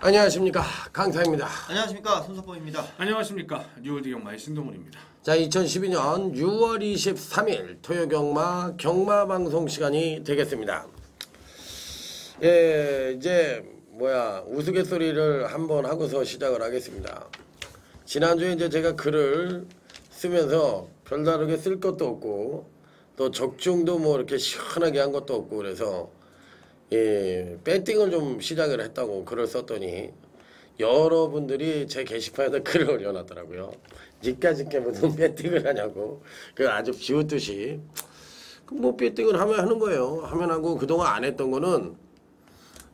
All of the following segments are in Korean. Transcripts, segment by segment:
안녕하십니까, 강사입니다. 안녕하십니까, 손석범입니다. 안녕하십니까, 뉴월드 경마의 신동훈입니다. 자, 2012년 6월 23일 토요경마 경마방송 시간이 되겠습니다. 예, 이제 우스갯소리를 한번 하고서 시작을 하겠습니다. 지난주에 이제 제가 글을 쓰면서 별다르게 쓸 것도 없고 또 적중도 뭐 이렇게 시원하게 한 것도 없고 그래서 배팅을 좀 시작을 했다고 글을 썼더니 여러분들이 제 게시판에다 글을 올려놨더라고요. 니까짓게 무슨 배팅을 하냐고. 그 아주 비웃듯이. 뭐 배팅을 하면 하는 거예요. 하면 하고 그동안 안 했던 거는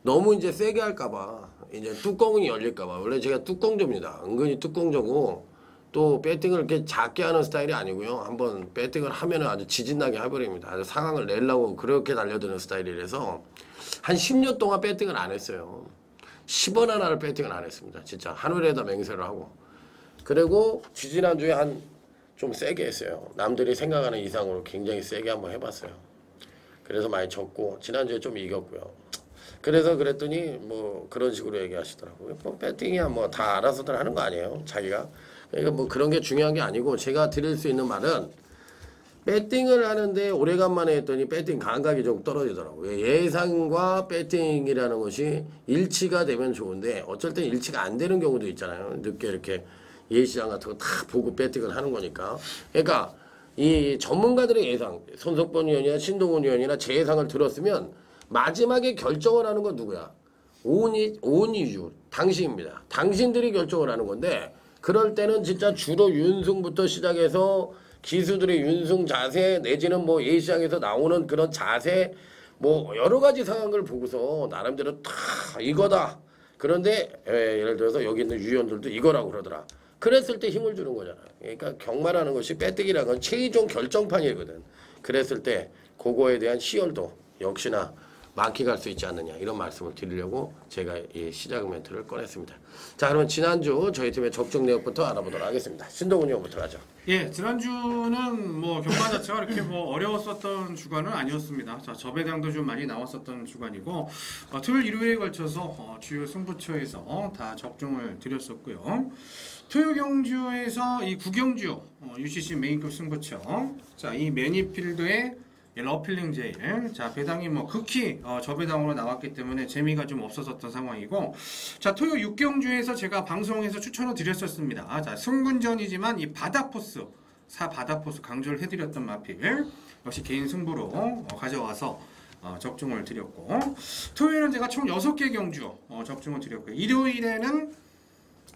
너무 이제 세게 할까봐 이제 뚜껑이 열릴까봐. 원래 제가 뚜껑조입니다. 은근히 뚜껑조고 또 배팅을 이렇게 작게 하는 스타일이 아니고요. 한번 배팅을 하면은 아주 지진나게 해버립니다. 아주 상황을 내려고 그렇게 달려드는 스타일이라서 한 10년 동안 배팅을 안 했어요. 10원 하나를 배팅을 안 했습니다. 진짜 하늘에다 맹세를 하고. 그리고 지지난주에 한 좀 세게 했어요. 남들이 생각하는 이상으로 굉장히 세게 한번 해봤어요. 그래서 많이 졌고 지난주에 좀 이겼고요. 그래서 그랬더니 뭐 그런 식으로 얘기하시더라고요. 뭐 배팅이야 뭐 다 알아서들 하는 거 아니에요. 자기가. 그러니까 뭐 그런 게 중요한 게 아니고 제가 드릴 수 있는 말은 배팅을 하는데 오래간만에 했더니 배팅 감각이 좀 떨어지더라고요. 예상과 배팅이라는 것이 일치가 되면 좋은데 어쩔 땐 일치가 안 되는 경우도 있잖아요. 늦게 이렇게 예시장 같은 거 다 보고 배팅을 하는 거니까. 그러니까 이 전문가들의 예상, 손석범 위원이나 신동훈 위원이나 제 예상을 들었으면 마지막에 결정을 하는 건 누구야? 온이주 당신입니다. 당신들이 결정을 하는 건데 그럴 때는 진짜 주로 윤승부터 시작해서 기수들의 윤승 자세 내지는 뭐 예시장에서 나오는 그런 자세 뭐 여러 가지 상황을 보고서 나름대로 다 이거다. 그런데 예를 들어서 여기 있는 위원들도 이거라고 그러더라. 그랬을 때 힘을 주는 거잖아. 그러니까 경마라는 것이 배뜨기라는 건 최종 결정판이거든. 그랬을 때 그거에 대한 시열도 역시나 많게 갈 수 있지 않느냐 이런 말씀을 드리려고 제가 이 시작 멘트를 꺼냈습니다. 자, 그러면 지난주 저희 팀의 적중 내역부터 알아보도록 하겠습니다. 신동훈 의원부터 가죠. 예, 지난주는 뭐 경마 자체가 그렇게 뭐 어려웠었던 주간은 아니었습니다. 자, 저배당도 좀 많이 나왔었던 주간이고 토요일 일요일에 걸쳐서 주요 승부처에서 다 적중을 드렸었고요. 토요 경주에서 이 구경주 UCC 메인급 승부처, 자, 이 매니필드의 러필링 제일, 자, 배당이 뭐 극히 저배당으로 나왔기 때문에 재미가 좀 없었던 상황이고, 자, 토요 6경주에서 제가 방송에서 추천을 드렸었습니다. 자, 승군전이지만 이 바다포스, 바다포스 강조를 해드렸던 마필 역시 개인 승부로 가져와서 적중을 드렸고, 토요일은 제가 총 6개 경주 적중을 드렸고요. 일요일에는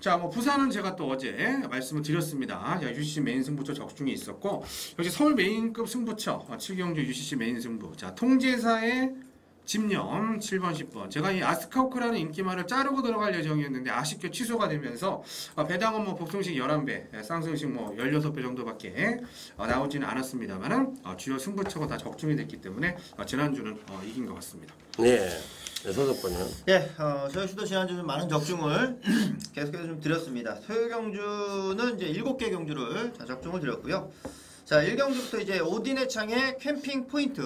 자, 뭐 부산은 제가 또 어제 말씀을 드렸습니다. UCC 메인 승부처 적중이 있었고 역시 서울 메인급 승부처 7경주 UCC 메인 승부. 자, 통제사의 집념 7번 10번. 제가 이 아스카우크라는 인기말을 자르고 들어갈 예정이었는데 아쉽게 취소가 되면서 배당은 뭐 복승식 11배, 쌍승식 뭐 16배 정도밖에 나오지는 않았습니다만은 주요 승부처가 다 적중이 됐기 때문에 지난주는 이긴 것 같습니다. 네. 네, 손석범이요. 네, 저희 수도 지난주는 많은 적중을 계속해서 좀 드렸습니다. 토요 경주는 이제 7개 경주를 적중을 드렸고요. 자, 1경주부터 이제 오딘의 창의 캠핑 포인트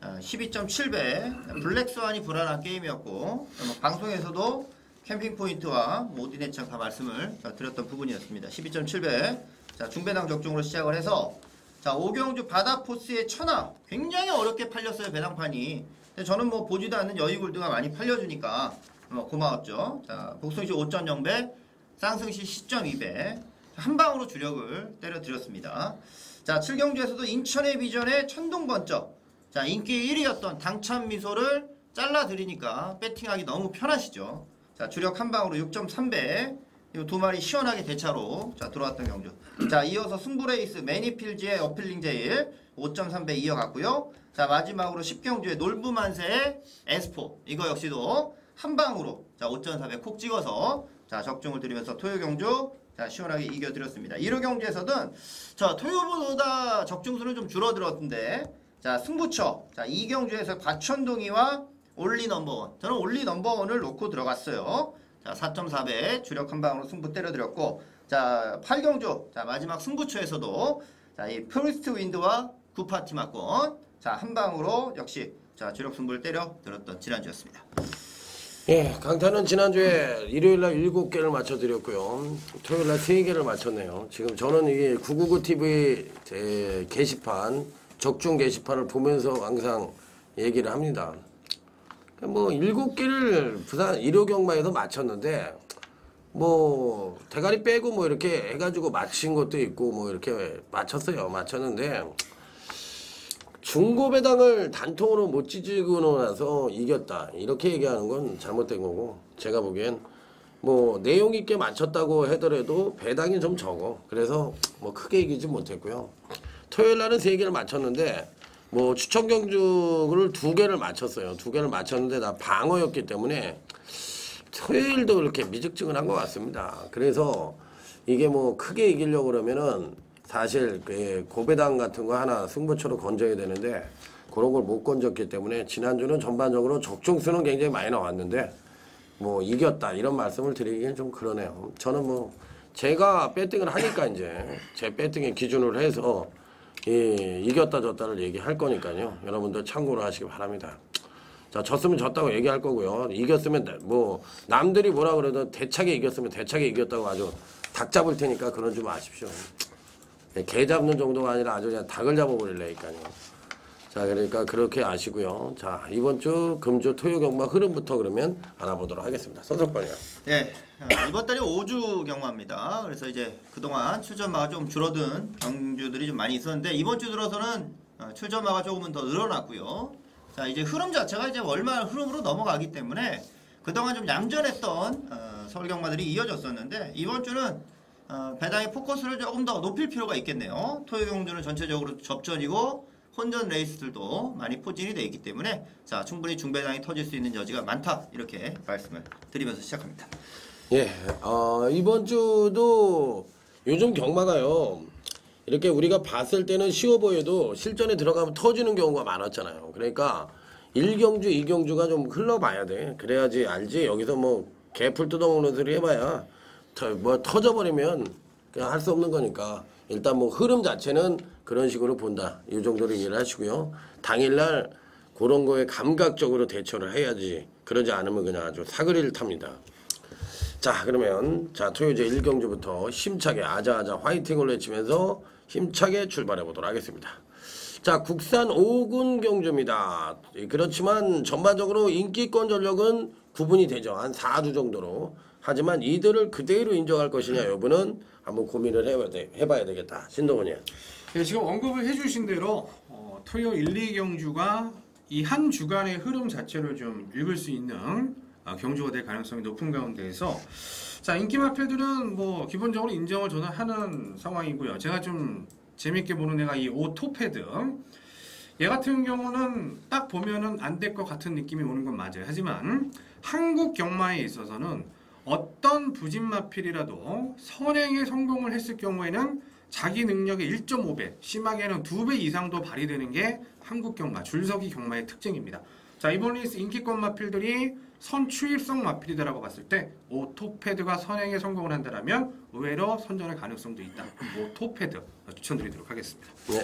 12.7배 블랙스완이 불안한 게임이었고 방송에서도 캠핑 포인트와 오딘의 창 다 말씀을 드렸던 부분이었습니다. 12.7배 자, 중배당 적중으로 시작을 해서 자, 5경주 바다포스의 천하 굉장히 어렵게 팔렸어요. 배당판이. 근데 저는 뭐 보지도 않는 여의골드가 많이 팔려주니까 고마웠죠. 자, 복승시 5.0배, 쌍승시 10.2배 한 방으로 주력을 때려드렸습니다. 자, 7경주에서도 인천의 비전의 천둥번쩍 자, 인기 1위였던 당찬미소를 잘라드리니까 배팅하기 너무 편하시죠. 자, 주력 한 방으로 6.3배 이 두 마리 시원하게 대차로 자, 들어왔던 경주. 자, 이어서 승부레이스 매니필즈의 어필링 제일 5.3배 이어갔고요. 자, 마지막으로 10경주의 놀부만세의 에스포 이거 역시도 한 방으로 자, 5.4배 콕 찍어서 자, 적중을 드리면서 토요 경주 자, 시원하게 이겨드렸습니다. 1호 경주에서는 자, 토요보다 적중수는 좀 줄어들었는데 자, 승부처 자, 2경주에서 과천동이와 올리 넘버원 저는 올리 넘버원을 놓고 들어갔어요. 자, 4.4배 주력 한 방으로 승부 때려드렸고 자, 8경주 자, 마지막 승부처에서도 자, 이 포리스트 윈드와 구파티 막권 자, 한 방으로 역시 자, 주력 승부를 때려 들었던 지난주였습니다. 예, 강타는 지난주에 일요일날 7개를 맞춰드렸고요. 토요일날 3개를 맞췄네요. 지금 저는 이게 999TV 제 게시판, 적중 게시판을 보면서 항상 얘기를 합니다. 뭐 7개를 부산 일요경마에서 맞췄는데 뭐 대가리 빼고 뭐 이렇게 해가지고 맞힌 것도 있고 뭐 이렇게 맞췄는데 중고배당을 단통으로 못 찢고 나서 이겼다 이렇게 얘기하는 건 잘못된 거고, 제가 보기엔 뭐 내용 있게 맞췄다고 하더라도 배당이 좀 적어. 그래서 뭐 크게 이기지 못했고요. 토요일 날은 3개를 맞췄는데 뭐 추천 경주를 2개를 맞췄어요. 2개를 맞췄는데 다 방어였기 때문에 토요일도 그렇게 미적지근한 것 같습니다. 그래서 이게 뭐 크게 이기려고 그러면은 사실 그 고배당 같은 거 하나 승부처로 건져야 되는데 그런 걸 못 건졌기 때문에 지난주는 전반적으로 적중수는 굉장히 많이 나왔는데 뭐 이겼다 이런 말씀을 드리기는 좀 그러네요. 저는 뭐 제가 배팅을 하니까 이제 제 배팅의 기준으로 해서 이겼다 졌다를 얘기할 거니까요. 여러분들 참고로 하시기 바랍니다. 자, 졌으면 졌다고 얘기할 거고요. 이겼으면 뭐 남들이 뭐라 그래도 대차게 이겼으면 대차게 이겼다고 아주 닭 잡을 테니까 그런 줄 마십시오. 개 잡는 정도가 아니라 아주 그냥 닭을 잡아버릴래니까요. 자, 그러니까 그렇게 아시고요. 자, 이번 주 금주 토요 경마 흐름부터 그러면 알아보도록 하겠습니다. 선석권이요. 네, 이번 달이 5주 경마입니다. 그래서 이제 그동안 출전마가 좀 줄어든 경주들이 좀 많이 있었는데 이번 주 들어서는 출전마가 조금은 더 늘어났고요. 자, 이제 흐름 자체가 이제 월말 흐름으로 넘어가기 때문에 그동안 좀 얌전했던 서울 경마들이 이어졌었는데 이번 주는 배당의 포커스를 조금 더 높일 필요가 있겠네요. 토요 경주는 전체적으로 접전이고 혼전 레이스들도 많이 포진이 되어 있기 때문에 자, 충분히 중배당이 터질 수 있는 여지가 많다 이렇게 말씀을 드리면서 시작합니다. 예, 이번 주도 요즘 경마가요 이렇게 우리가 봤을 때는 쉬워 보여도 실전에 들어가면 터지는 경우가 많았잖아요. 그러니까 1경주, 2경주가 좀 흘러봐야 돼. 그래야지 알지. 여기서 뭐 개풀 뜯어먹는 소리 해봐야 뭐 터져버리면 그냥 할 수 없는 거니까 일단 뭐 흐름 자체는 그런 식으로 본다. 이 정도로 이해를 하시고요. 당일날 그런 거에 감각적으로 대처를 해야지. 그러지 않으면 그냥 아주 사거리를 탑니다. 자, 그러면 자 토요제 1경주부터 힘차게 아자아자 화이팅을 외치면서 힘차게 출발해 보도록 하겠습니다. 자, 국산 5군 경주입니다. 그렇지만 전반적으로 인기권 전력은 구분이 되죠. 한 4주 정도로. 하지만 이들을 그대로 인정할 것이냐 여부는 한번 고민을 해봐야 되겠다. 신동훈이요. 네, 지금 언급을 해주신 대로 토요 1, 2경주가 이 한 주간의 흐름 자체를 좀 읽을 수 있는 경주가 될 가능성이 높은 가운데에서 자, 인기마패들은 뭐 기본적으로 인정을 저는 하는 상황이고요. 제가 좀 재밌게 보는 애가 이 오토패드. 얘 같은 경우는 딱 보면은 안 될 것 같은 느낌이 오는 건 맞아요. 하지만 한국 경마에 있어서는 어떤 부진마필이라도 선행에 성공을 했을 경우에는 자기 능력의 1.5배, 심하게는 2배 이상도 발휘되는 게 한국 경마, 줄서기 경마의 특징입니다. 자, 이번 레이스 인기권 마필들이 선추입성 마필이다라고 봤을 때 오토패드가 선행에 성공을 한다면 의외로 선전할 가능성도 있다. 오토패드 추천드리도록 하겠습니다. 네.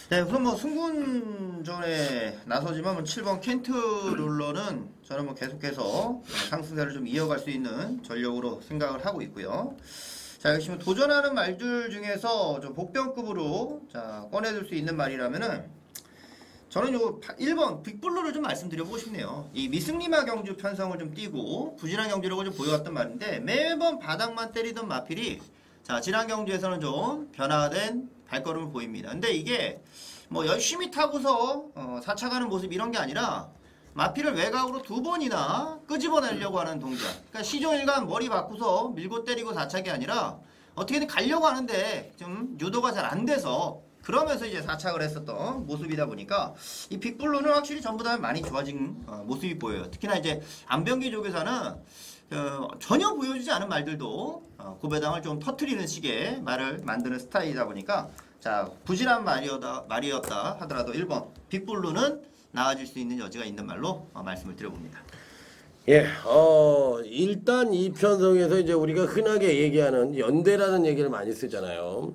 네, 우선 뭐 승군전에 나서지만 뭐 7번 켄트 룰러는 저는 뭐 계속해서 상승세를 좀 이어갈 수 있는 전력으로 생각을 하고 있고요. 자, 역시 도전하는 말들 중에서 좀 복병급으로 자, 꺼내들 수 있는 말이라면은 저는 요 1번 빅블루를 좀 말씀드려보고 싶네요. 이 미승리마 경주 편성을 좀 띄고 부진한 경주력을 좀 보여왔던 말인데 매번 바닥만 때리던 마필이 자, 지난 경주에서는 좀 변화된 발걸음을 보입니다. 근데 이게 뭐 열심히 타고서 4차 가는 모습 이런 게 아니라 마필을 외곽으로 2번이나 끄집어내려고 하는 동작. 그러니까 시종일관 머리 바꾸서 밀고 때리고 4차가 아니라 어떻게든 가려고 하는데 좀 유도가 잘 안 돼서 그러면서 이제 4착을 했었던 모습이다 보니까 이 빅블루는 확실히 전보다 많이 좋아진 모습이 보여요. 특히나 이제 안병기 쪽에서는 전혀 보여주지 않은 말들도 고배당을 좀 터트리는 식의 말을 만드는 스타일이다 보니까 자, 부진한 말이었다 하더라도 1번 빅블루는 나아질 수 있는 여지가 있는 말로 말씀을 드려봅니다. 예, 일단 이 편성에서 이제 우리가 흔하게 얘기하는 연대라는 얘기를 많이 쓰잖아요.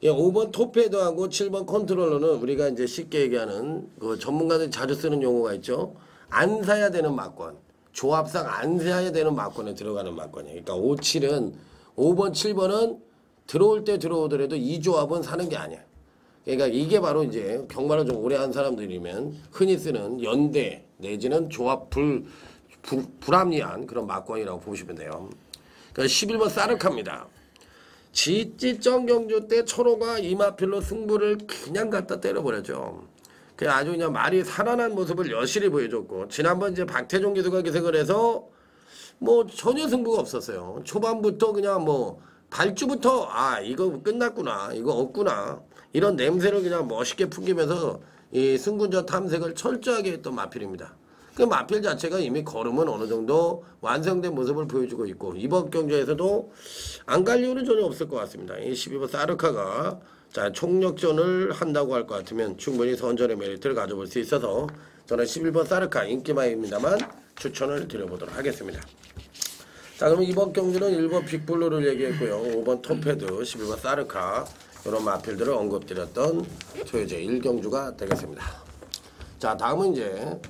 예, 5번 토패드하고 7번 컨트롤러는 우리가 이제 쉽게 얘기하는 그 전문가들이 자주 쓰는 용어가 있죠. 안 사야 되는 막권. 조합상 안 세야 되는 막권에 들어가는 막권이에요. 그러니까 5, 7은 5번, 7번은 들어올 때 들어오더라도 이 조합은 사는 게 아니야. 그러니까 이게 바로 이제 경마를 좀 오래 한 사람들이면 흔히 쓰는 연대 내지는 조합 불합리한 그런 막권이라고 보시면 돼요. 그러니까 11번 사르카입니다. 지지정 경주 때 초로가 이마필로 승부를 그냥 갖다 때려버렸죠. 그냥 아주 그냥 말이 살아난 모습을 여실히 보여줬고, 지난번 이제 박태종 기수가 기색을 해서 뭐 전혀 승부가 없었어요. 초반부터 그냥 뭐 발주부터 아 이거 끝났구나, 이거 없구나, 이런 냄새를 그냥 멋있게 풍기면서 이 승군전 탐색을 철저하게 했던 마필입니다. 그 마필 자체가 이미 걸음은 어느 정도 완성된 모습을 보여주고 있고, 이번 경주에서도 안 갈 이유는 전혀 없을 것 같습니다. 이 12번 사르카가 자 총력전을 한다고 할 것 같으면 충분히 선전의 메리트를 가져볼 수 있어서 저는 11번 사르카 인기마입니다만 추천을 드려보도록 하겠습니다. 자, 그러면 이번 경주는 1번 빅블루를 얘기했고요. 5번 톱헤드, 11번 사르카 이런 마필들을 언급드렸던 토요제 1경주가 되겠습니다. 자, 다음은 이제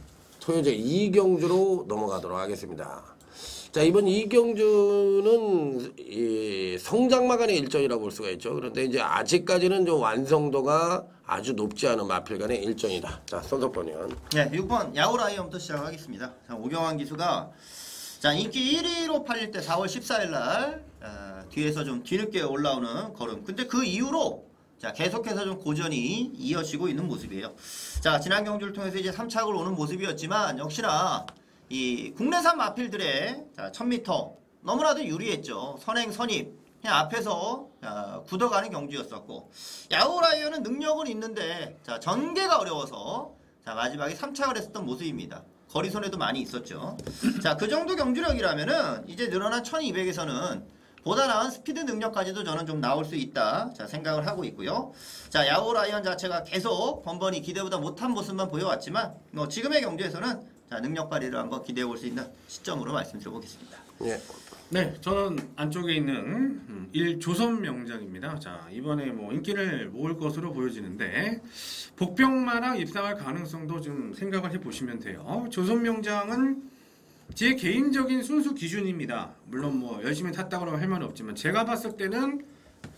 토요제 2경주로 넘어가도록 하겠습니다. 자, 이번 2경주는 이 성장마간의 일정이라고 볼 수가 있죠. 그런데 이제 아직까지는 좀 완성도가 아주 높지 않은 마필간의 일정이다. 자, 손석번이요. 네, 6번 야오라이언부터 시작하겠습니다. 자, 오경환 기수가 자 인기 1위로 팔릴 때 4월 14일 날 뒤에서 좀 뒤늦게 올라오는 걸음. 근데 그 이후로 자 계속해서 좀 고전이 이어지고 있는 모습이에요. 자 지난 경주를 통해서 이제 3착을 오는 모습이었지만 역시나 이 국내산 마필들의 자 1000m 너무나도 유리했죠. 선행 선입 그냥 앞에서 굳어가는 경주였었고, 야오라이언은 능력은 있는데 자 전개가 어려워서 자 마지막에 3착을 했었던 모습입니다. 거리손에도 많이 있었죠. 자, 그 정도 경주력이라면은 이제 늘어난 1200에서는 보다 나은 스피드 능력까지도 저는 좀 나올 수 있다. 자, 생각을 하고 있고요. 자, 야오라이언 자체가 계속 번번이 기대보다 못한 모습만 보여왔지만 뭐 지금의 경주에서는 자, 능력 발휘를 한번 기대해 볼 수 있는 시점으로 말씀드려 보겠습니다. 예. 네, 저는 안쪽에 있는 1조선 명장입니다. 자, 이번에 뭐 인기를 모을 것으로 보여지는데 복병마랑 입상할 가능성도 좀 생각을 해보시면 돼요. 조선 명장은 제 개인적인 순수 기준입니다. 물론 뭐 열심히 탔다고 할 말은 없지만 제가 봤을 때는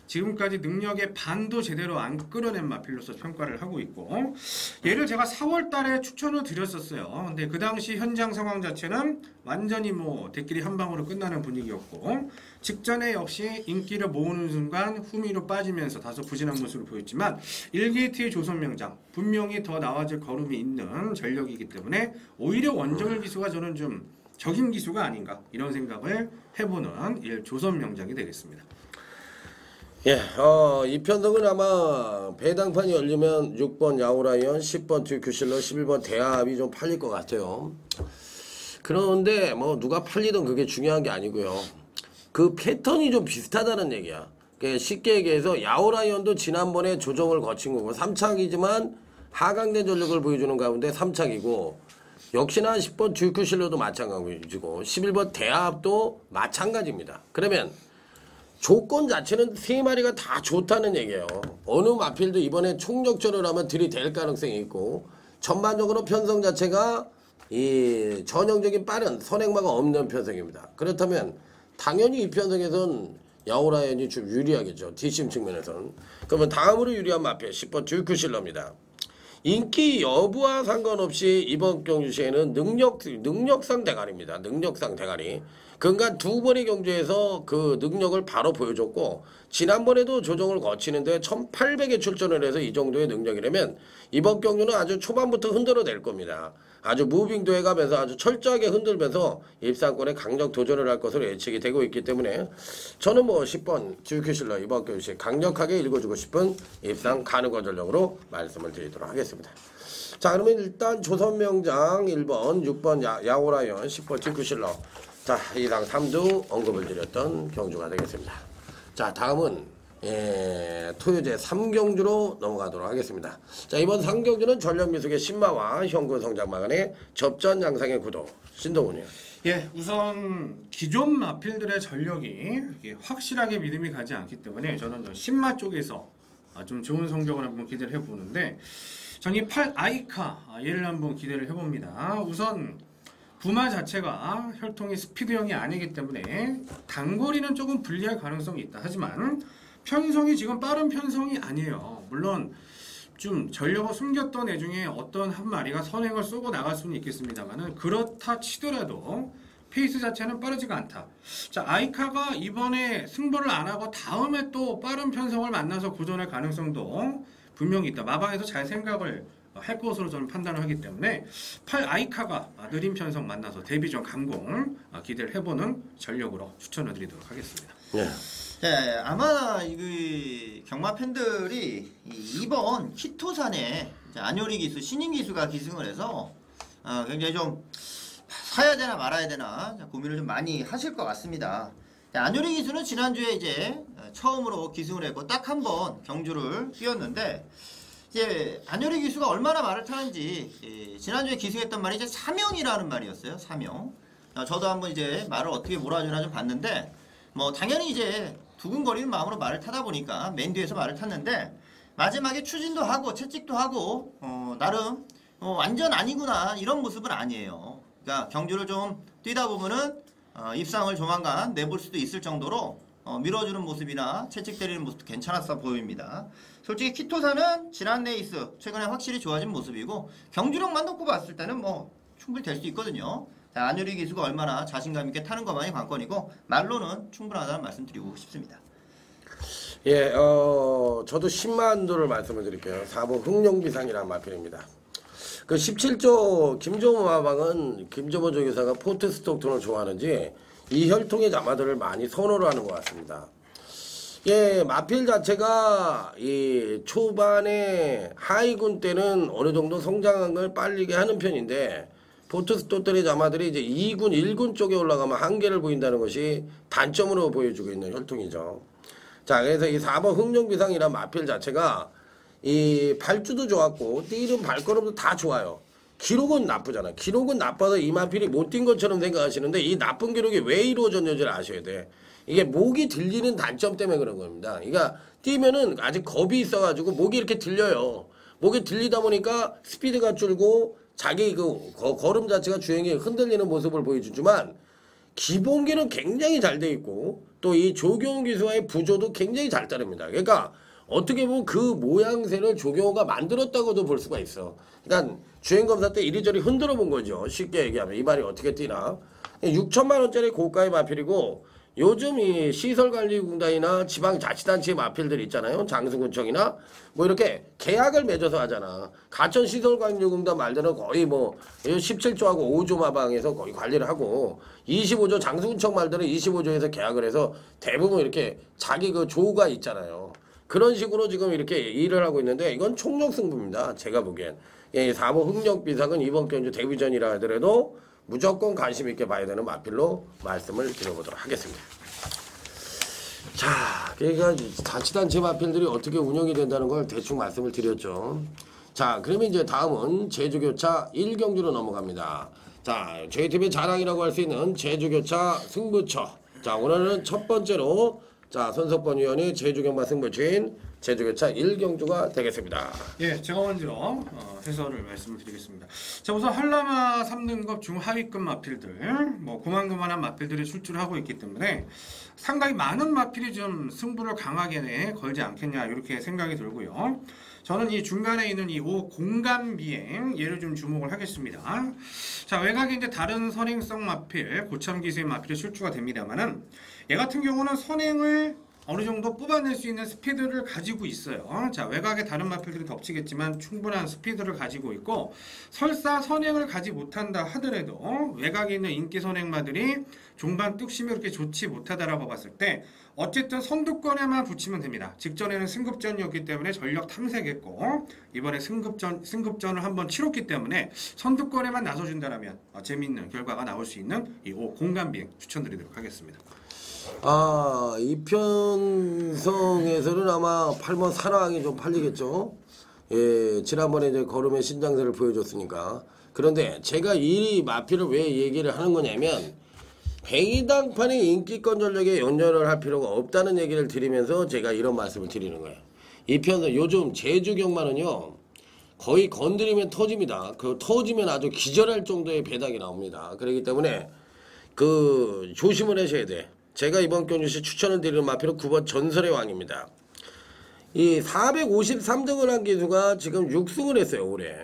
지금까지 능력의 반도 제대로 안 끌어낸 마필로서 평가를 하고 있고, 얘를 제가 4월 달에 추천을 드렸었어요. 근데 그 당시 현장 상황 자체는 완전히 뭐 대끼리 한 방으로 끝나는 분위기였고, 직전에 역시 인기를 모으는 순간 후미로 빠지면서 다소 부진한 모습을 보였지만 1게이트의 조선명장 분명히 더 나아질 걸음이 있는 전력이기 때문에 오히려 원정일 기수가 저는 좀 적인 기수가 아닌가 이런 생각을 해보는 1조선명장이 되겠습니다. 예, 이 편성은 아마 배당판이 열리면 6번 야오라이언, 10번 듀큐실러, 11번 대합이 좀 팔릴 것 같아요. 그런데 뭐 누가 팔리든 그게 중요한 게 아니고요. 그 패턴이 좀 비슷하다는 얘기야. 쉽게 얘기해서 야오라이언도 지난번에 조정을 거친 거고 3착이지만 하강된 전력을 보여주는 가운데 3착이고, 역시나 10번 듀큐실러도 마찬가지고 11번 대합도 마찬가지입니다. 그러면 조건 자체는 세 마리가 다 좋다는 얘기예요. 어느 마필도 이번에 총력전을 하면 들이댈 가능성이 있고, 전반적으로 편성 자체가 이 전형적인 빠른 선행마가 없는 편성입니다. 그렇다면 당연히 이 편성에선 야오라이언이 좀 유리하겠죠. 뒷심 측면에서는. 그러면 다음으로 유리한 마필 10번 듀큐실러입니다. 인기 여부와 상관없이 이번 경주 시에는 능력상 대가리입니다. 능력상 대가리. 그러니까 두 번의 경주에서 그 능력을 바로 보여줬고, 지난번에도 조정을 거치는데 1800에 출전을 해서 이 정도의 능력이라면 이번 경주는 아주 초반부터 흔들어낼 겁니다. 아주 무빙도 해가면서 아주 철저하게 흔들면서 입상권에 강력 도전을 할 것으로 예측이 되고 있기 때문에 저는 뭐 10번 듀큐실러 이번 경주에 강력하게 읽어주고 싶은 입상 가능한 전력으로 말씀을 드리도록 하겠습니다. 자, 그러면 일단 조선명장 1번, 6번 야오라이언, 10번 듀큐실러, 자, 이상 3두 언급을 드렸던 경주가 되겠습니다. 자, 다음은 토요제 3경주로 넘어가도록 하겠습니다. 자, 이번 3경주는 전력미숙의 신마와 현군 성장마간의 접전 양상의 구도, 신동훈이요. 예, 우선 기존 마필들의 전력이 확실하게 믿음이 가지 않기 때문에 저는 신마 쪽에서 좀 좋은 성적을 한번 기대를 해보는데, 저는 이 8 아이카 얘를 한번 기대를 해봅니다. 우선 부마 자체가 혈통이 스피드형이 아니기 때문에 단거리는 조금 불리할 가능성이 있다. 하지만 편성이 지금 빠른 편성이 아니에요. 물론 좀 전력을 숨겼던 애 중에 어떤 한 마리가 선행을 쏘고 나갈 수는 있겠습니다만은 그렇다 치더라도 페이스 자체는 빠르지가 않다. 자, 아이카가 이번에 승부를 안 하고 다음에 또 빠른 편성을 만나서 고전할 가능성도 분명히 있다. 마방에서 잘 생각을 할 것으로 저는 판단을 하기 때문에 아이카가 느린 편성 만나서 데뷔전 감공 기대를 해보는 전력으로 추천을 드리도록 하겠습니다. 예. 네, 아마 그 경마 팬들이 이번 키토산에 안효리 기수, 신인 기수가 기승을 해서 굉장히 좀 사야 되나 말아야 되나 고민을 좀 많이 하실 것 같습니다. 안효리 기수는 지난주에 이제 처음으로 기승을 했고 딱 한 번 경주를 뛰었는데 이제 안효리 기수가 얼마나 말을 타는지 지난주에 기승했던 말이 이제 사명이라는 말이었어요. 사명. 저도 한번 이제 말을 어떻게 몰아주나 좀 봤는데 뭐 당연히 이제 두근거리는 마음으로 말을 타다 보니까 맨 뒤에서 말을 탔는데 마지막에 추진도 하고 채찍도 하고 나름 완전 아니구나 이런 모습은 아니에요. 그러니까 경주를 좀 뛰다 보면은 입상을 조만간 내볼 수도 있을 정도로 밀어주는 모습이나 채찍 때리는 모습도 괜찮았어 보입니다. 솔직히 키토사는 지난 레이스 최근에 확실히 좋아진 모습이고 경주력만 놓고 봤을 때는 뭐 충분히 될 수 있거든요. 자, 안효리 기수가 얼마나 자신감 있게 타는 것만이 관건이고 말로는 충분하다는 말씀 드리고 싶습니다. 예, 저도 10만도를 말씀을 드릴게요. 4번 흥룡비상이라는 마필입니다. 그 17조 김조모 마방은 김조모 조교사가 포트 스톡톤을 좋아하는지 이 혈통의 자마들을 많이 선호를 하는 것 같습니다. 예, 마필 자체가 이 초반에 하이군 때는 어느 정도 성장한 걸 빨리게 하는 편인데 포트스토트의 자마들이 이제 2군, 1군 쪽에 올라가면 한계를 보인다는 것이 단점으로 보여주고 있는 혈통이죠. 자, 그래서 이 4번 흥룡비상이란 마필 자체가 이 발주도 좋았고 뛰는 발걸음도 다 좋아요. 기록은 나쁘잖아. 기록은 나빠서 이 마필이 못 뛴 것처럼 생각하시는데 이 나쁜 기록이 왜 이루어졌는지를 아셔야 돼. 이게 목이 들리는 단점 때문에 그런 겁니다. 그러니까 뛰면은 아직 겁이 있어가지고 목이 이렇게 들려요. 목이 들리다 보니까 스피드가 줄고 자기 그 걸음 자체가 주행이 흔들리는 모습을 보여주지만 기본기는 굉장히 잘 돼 있고 또 이 조경호 기수와의 부조도 굉장히 잘 따릅니다. 그러니까 어떻게 보면 그 모양새를 조경호가 만들었다고도 볼 수가 있어. 그러니까 주행검사 때 이리저리 흔들어 본 거죠. 쉽게 얘기하면 이 말이 어떻게 뛰나. 6천만 원짜리 고가의 마필이고 요즘 이 시설관리공단이나 지방자치단체의 마필들 있잖아요. 장수구청이나 뭐 이렇게 계약을 맺어서 하잖아. 가천시설관리공단 말대로 거의 뭐 17조하고 5조 마방에서 거의 관리를 하고 25조 장수구청 말대로 25조에서 계약을 해서 대부분 이렇게 자기 그 조가 있잖아요. 그런 식으로 지금 이렇게 일을 하고 있는데 이건 총력 승부입니다. 제가 보기엔. 예, 4번 흥력비상은 이번 경주 데뷔전이라 하더라도 무조건 관심 있게 봐야 되는 마필로 말씀을 드려보도록 하겠습니다. 자, 그러니까 자치단체 마필들이 어떻게 운영이 된다는 걸 대충 말씀을 드렸죠. 자, 그러면 이제 다음은 제주교차 1경주로 넘어갑니다. 자, 저희 팀의 자랑이라고 할 수 있는 제주교차 승부처. 자, 오늘은 첫 번째로 자, 손석번 위원이 제주경마 승부처인 제주교차 1경주가 되겠습니다. 예, 제가 먼저 해설을 말씀을 드리겠습니다. 자, 우선 한라마 3등급 중하위급 마필들, 뭐 고만고만한 마필들이 출주를 하고 있기 때문에 상당히 많은 마필이 좀 승부를 강하게 걸지 않겠냐 이렇게 생각이 들고요. 저는 이 중간에 있는 이 공간 비행 얘를 좀 주목을 하겠습니다. 자, 외곽에 이제 다른 선행성 마필, 고참 기수의 마필이 출주가 됩니다만은 얘 같은 경우는 선행을 어느 정도 뽑아낼 수 있는 스피드를 가지고 있어요. 자, 외곽에 다른 마필들이 덮치겠지만 충분한 스피드를 가지고 있고 설사 선행을 가지 못한다 하더라도 외곽에 있는 인기 선행마들이 종반 뚝심이 그렇게 좋지 못하다라고 봤을 때 어쨌든 선두권에만 붙이면 됩니다. 직전에는 승급전이었기 때문에 전력 탐색했고 이번에 승급전을 한번 치렀기 때문에 선두권에만 나서준다면 재미있는 결과가 나올 수 있는 이 공간비행 추천드리도록 하겠습니다. 아, 이편성에서는 아마 8번 산왕이 좀 팔리겠죠. 예, 지난번에 이제 걸음의 신장세를 보여줬으니까. 그런데 제가 이 마필을 왜 얘기를 하는 거냐면 백이당판의 인기권 전력에 연연을 할 필요가 없다는 얘기를 드리면서 제가 이런 말씀을 드리는 거예요. 이편성 요즘 제주경마는요 거의 건드리면 터집니다. 그 터지면 아주 기절할 정도의 배당이 나옵니다. 그렇기 때문에 그 조심을 하셔야 돼. 제가 이번 경주시 추천을 드리는 마필은 9번 전설의 왕입니다. 이 453등을 한 기수가 지금 6승을 했어요 올해.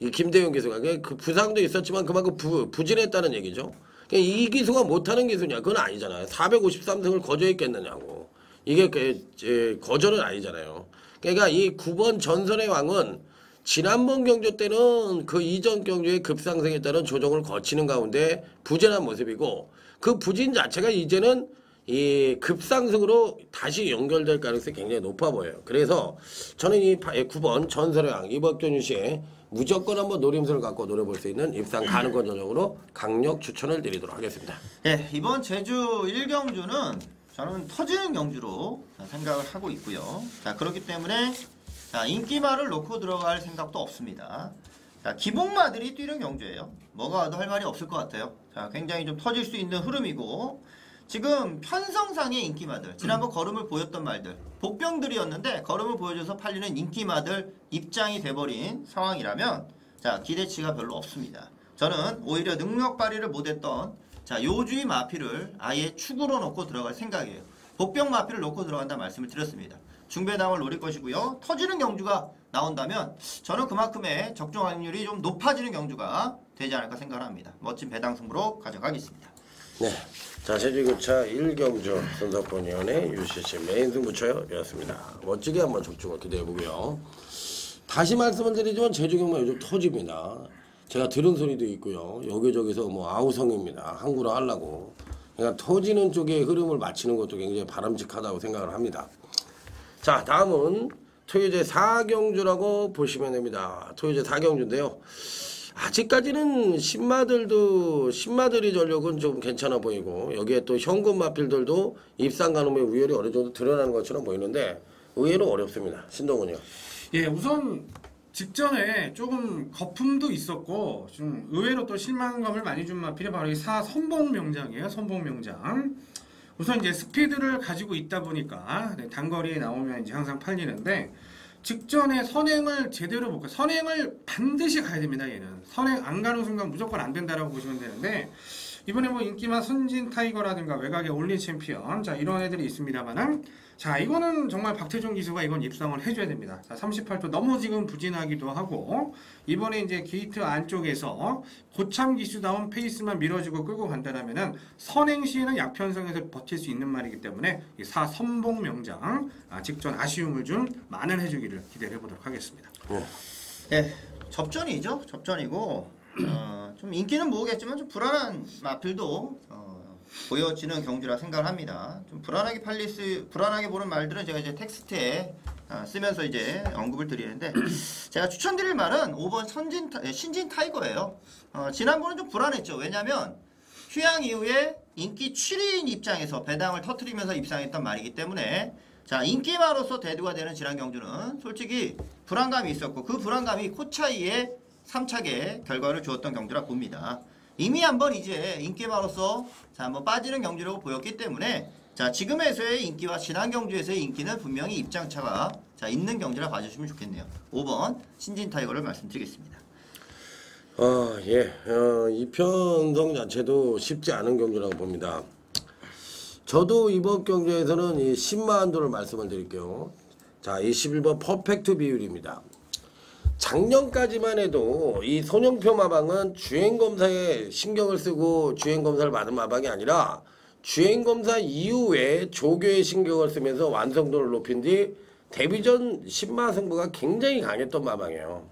이 김대용 기수가 그 부상도 있었지만 그만큼 부진했다는 얘기죠. 이 기수가 못하는 기수냐? 그건 아니잖아요. 453승을 거저했겠느냐고. 이게 거저는 아니잖아요. 그러니까 이 9번 전설의 왕은 지난번 경주 때는 그 이전 경주의 급상승에 따른 조정을 거치는 가운데 부진한 모습이고, 그 부진 자체가 이제는 이 급상승으로 다시 연결될 가능성이 굉장히 높아 보여요. 그래서 저는 이 9번 전설의 왕 이번 경주시에 무조건 한번 노림수를 갖고 노려볼 수 있는 입상 가능권 전적으로 강력 추천을 드리도록 하겠습니다. 예, 이번 제주 1경주는 저는 터지는 경주로 생각을 하고 있고요. 자, 그렇기 때문에 자, 인기말을 놓고 들어갈 생각도 없습니다. 자, 기복마들이 뛰는 경주예요. 뭐가 와도 할 말이 없을 것 같아요. 자, 굉장히 좀 터질 수 있는 흐름이고, 지금 편성상의 인기마들, 지난번 걸음을 보였던 말들, 복병들이었는데 걸음을 보여줘서 팔리는 인기마들 입장이 돼버린 상황이라면, 자, 기대치가 별로 없습니다. 저는 오히려 능력 발휘를 못했던 자, 요주의 마필을 아예 축으로 놓고 들어갈 생각이에요. 복병 마필을 놓고 들어간다 말씀을 드렸습니다. 중배당을 노릴 것이고요. 터지는 경주가 나온다면 저는 그만큼의 적중 확률이 좀 높아지는 경주가 되지 않을까 생각합니다. 멋진 배당 승부로 가져가겠습니다. 네, 자 제주교차 1경주 손석권위원회 UCC 메인 승부처였습니다. 멋지게 한번 적중을 기대해보고요. 다시 말씀을 드리지만 제주경마 요즘 터집니다. 제가 들은 소리도 있고요. 여기저기서 뭐 아우성입니다. 항구로 하려고. 그러니까 터지는 쪽의 흐름을 맞추는 것도 굉장히 바람직하다고 생각을 합니다. 자, 다음은 토요제 4경주라고 보시면 됩니다. 토요제 4경주인데요. 아직까지는 신마들이 전력은 좀 괜찮아 보이고, 여기에 또 현금 마필들도 입상 가늠의 우열이 어느 정도 드러나는 것처럼 보이는데 의외로 어렵습니다. 신동훈이요. 예, 우선 직전에 조금 거품도 있었고 좀 의외로 또 실망감을 많이 준 마필이 바로 이 선봉명장이에요. 선봉명장. 우선 이제 스피드를 가지고 있다 보니까 단거리에 나오면 이제 항상 팔리는데, 직전에 선행을 제대로 못 가. 선행을 반드시 가야 됩니다. 얘는 선행 안 가는 순간 무조건 안 된다라고 보시면 되는데, 이번에 뭐 인기만 선진 타이거라든가 외곽에 올린 챔피언, 자 이런 애들이 있습니다만은, 자 이거는 정말 박태종 기수가 이건 입상을 해줘야 됩니다. 자 38도 너무 지금 부진하기도 하고, 이번에 이제 게이트 안쪽에서 고참 기수다운 페이스만 밀어주고 끌고 간다라면은 선행 시에는 약편성에서 버틸 수 있는 말이기 때문에 이 선봉명장 직전 아쉬움을 좀 만회해주기를 기대를 해보도록 하겠습니다. 예, 접전이죠. 접전이고 좀 인기는 모으겠지만 좀 불안한 마필도 보여지는 경주라 생각을 합니다. 좀 불안하게 보는 말들은 제가 이제 텍스트에 쓰면서 이제 언급을 드리는데, 제가 추천드릴 말은 5번 신진 타이거예요. 지난번은 좀 불안했죠. 왜냐면 휴양 이후에 인기 7위인 입장에서 배당을 터트리면서 입상했던 말이기 때문에, 자 인기마로서 대두가 되는 지난 경주는 솔직히 불안감이 있었고, 그 불안감이 코차이의 3차게 결과를 주었던 경주라 봅니다. 이미 한번 이제 인기마로서 자 한번 빠지는 경주라고 보였기 때문에, 자 지금에서의 인기와 지난 경주에서의 인기는 분명히 입장차가 자 있는 경주라 봐주시면 좋겠네요. 5번 신진 타이거를 말씀드리겠습니다. 이편성 자체도 쉽지 않은 경주라고 봅니다. 저도 이번 경주에서는 이 10만 한도를 말씀을 드릴게요. 자, 이 11번 퍼펙트 비율입니다. 작년까지만 해도 이 손영표 마방은 주행검사에 신경을 쓰고 주행검사를 받은 마방이 아니라 주행검사 이후에 조교에 신경을 쓰면서 완성도를 높인 뒤 데뷔전 10마 승부가 굉장히 강했던 마방이에요.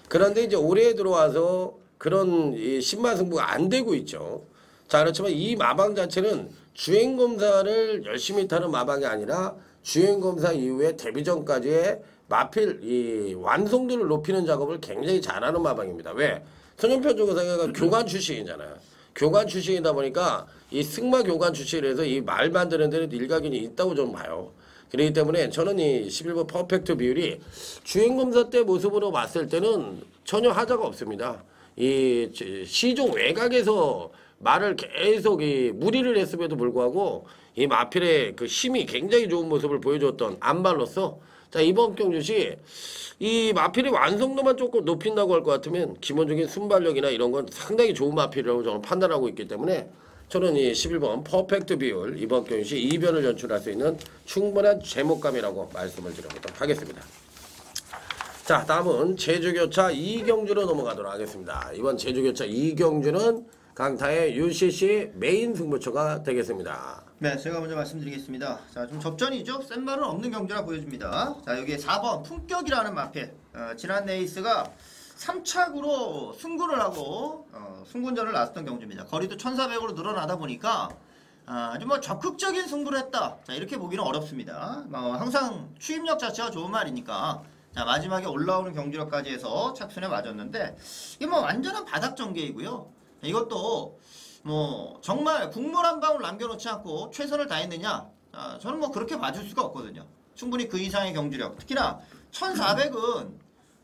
그런데 이제 올해 들어와서 그런 이 10마 승부가 안 되고 있죠. 자, 그렇지만 이 마방 자체는 주행검사를 열심히 타는 마방이 아니라 주행검사 이후에 데뷔전까지의 마필 이 완성도를 높이는 작업을 굉장히 잘하는 마방입니다. 왜? 손영표 조교사가 교관 출신이잖아요. 교관 출신이다 보니까 이 승마 교관 출신에서 이 말 만드는 데는 일가견이 있다고 저는 봐요. 그렇기 때문에 저는 이 11번 퍼펙트 비율이 주행검사 때 모습으로 봤을 때는 전혀 하자가 없습니다. 이 시종 외곽에서 말을 계속 이 무리를 했음에도 불구하고 이 마필의 그 힘이 굉장히 좋은 모습을 보여줬던 안발로서, 자, 이번 경주시 이 마필의 완성도만 조금 높인다고 할 것 같으면 기본적인 순발력이나 이런 건 상당히 좋은 마필이라고 저는 판단하고 있기 때문에 저는 이 11번 퍼펙트 비율 이번 경주시 2변을 연출할 수 있는 충분한 제목감이라고 말씀을 드리도록 하겠습니다. 자, 다음은 제주교차 2경주로 넘어가도록 하겠습니다. 이번 제주교차 2경주는 강타의 UCC 메인 승부처가 되겠습니다. 네, 제가 먼저 말씀드리겠습니다. 자, 좀 접전이죠. 센 말은 없는 경주라 보여줍니다. 자, 여기에 4번 품격이라는 마필. 지난 레이스가 3착으로 승구를 하고 승군전을 나섰던 경주입니다. 거리도 1400으로 늘어나다 보니까 아주 뭐 적극적인 승부를 했다. 자, 이렇게 보기는 어렵습니다. 항상 추임력 자체가 좋은 말이니까. 자, 마지막에 올라오는 경주력까지 해서 착순에 맞았는데 이게 뭐 완전한 바닥 전개이고요. 이것도 뭐 정말 국물 한 방울 남겨놓지 않고 최선을 다했느냐? 저는 뭐 그렇게 봐줄 수가 없거든요. 충분히 그 이상의 경주력. 특히나 1400은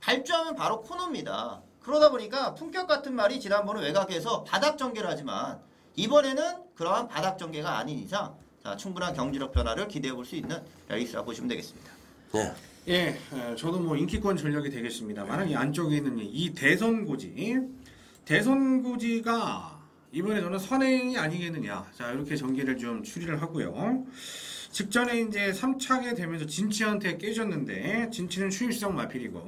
발주하면 바로 코너입니다. 그러다 보니까 품격 같은 말이 지난번에 외곽에서 바닥 전개를 하지만 이번에는 그러한 바닥 전개가 아닌 이상 충분한 경주력 변화를 기대해 볼 수 있는 레이스라고 보시면 되겠습니다. 네. 예, 저도 뭐 인기권 전력이 되겠습니다만 이 안쪽에 있는 이 대선고지가 이번에 저는 선행이 아니겠느냐. 자, 이렇게 전개를 좀 추리를 하고요. 직전에 이제 3착에 되면서 진치한테 깨졌는데 진치는 추임성 마필이고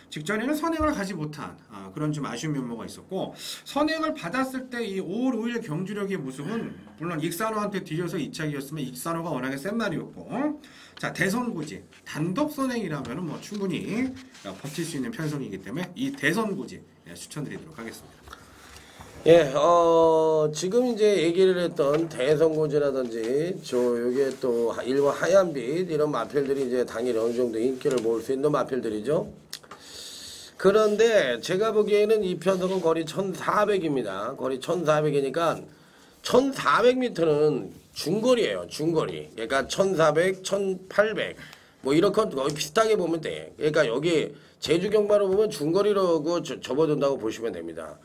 직전에는 선행을 가지 못한 그런 좀 아쉬운 면모가 있었고 선행을 받았을 때 이 5월 5일 경주력의 모습은 물론 익산호한테 뒤져서 2착이었으면 익산호가 워낙에 센 말이었고 자, 대선고지 단독 선행이라면 뭐 충분히 버틸 수 있는 편성이기 때문에 이 대선고지 추천드리도록 하겠습니다. 예, 지금 이제 얘기를 했던 대선고지라든지 여기에 또 일본 하얀빛 이런 마필들이 이제 당연히 어느 정도 인기를 모을 수 있는 마필들이죠. 그런데 제가 보기에는 이 편성은 거리 1400입니다. 거리 1400이니까 1400m는 중거리예요. 중거리. 그러니까 1400, 1800 뭐 이렇게 거의 비슷하게 보면 돼. 그러니까 여기 제주 경마로 보면 중거리로 접어든다고 보시면 됩니다.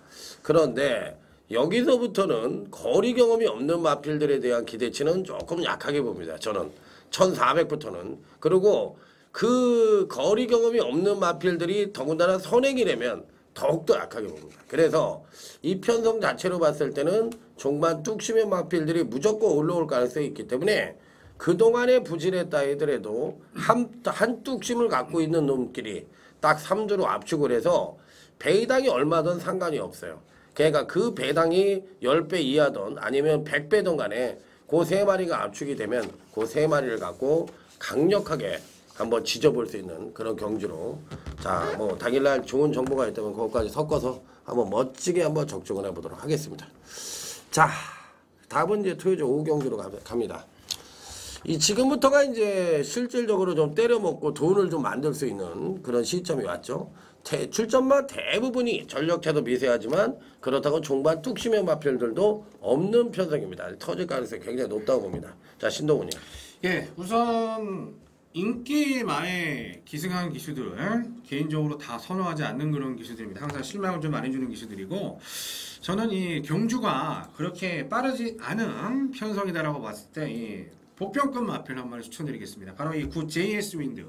그런데 여기서부터는 거리 경험이 없는 마필들에 대한 기대치는 조금 약하게 봅니다. 저는 1400부터는. 그리고 그 거리 경험이 없는 마필들이 더군다나 선행이라면 더욱더 약하게 봅니다. 그래서 이 편성 자체로 봤을 때는 종반 뚝심의 마필들이 무조건 올라올 가능성이 있기 때문에 그동안의 부진했다 하더라도 한 뚝심을 갖고 있는 놈끼리 딱 3주로 압축을 해서 배당이 얼마든 상관이 없어요. 그러니까 그 배당이 10배 이하든 아니면 100배든 간에 그 세 마리가 압축이 되면 그 세 마리를 갖고 강력하게 한번 지져볼 수 있는 그런 경주로 자, 뭐 당일날 좋은 정보가 있다면 그것까지 섞어서 한번 멋지게 한번 적중을 해보도록 하겠습니다. 자, 다음은 이제 토요일 5경주로 갑니다. 이 지금부터가 이제 실질적으로 좀 때려먹고 돈을 좀 만들 수 있는 그런 시점이 왔죠. 출전만 대부분이 전력차도 미세하지만 그렇다고 종반 뚝심의 마필들도 없는 편성입니다. 터질 가능성이 굉장히 높다고 봅니다. 자, 신동훈이. 예, 우선 인기마에 기승한 기수들을 개인적으로 다 선호하지 않는 그런 기수들입니다. 항상 실망을 좀 많이 주는 기수들이고 저는 이 경주가 그렇게 빠르지 않은 편성이다라고 봤을 때 이 보편급 마필 한 마리 추천드리겠습니다. 바로 이 구 JS 윈드.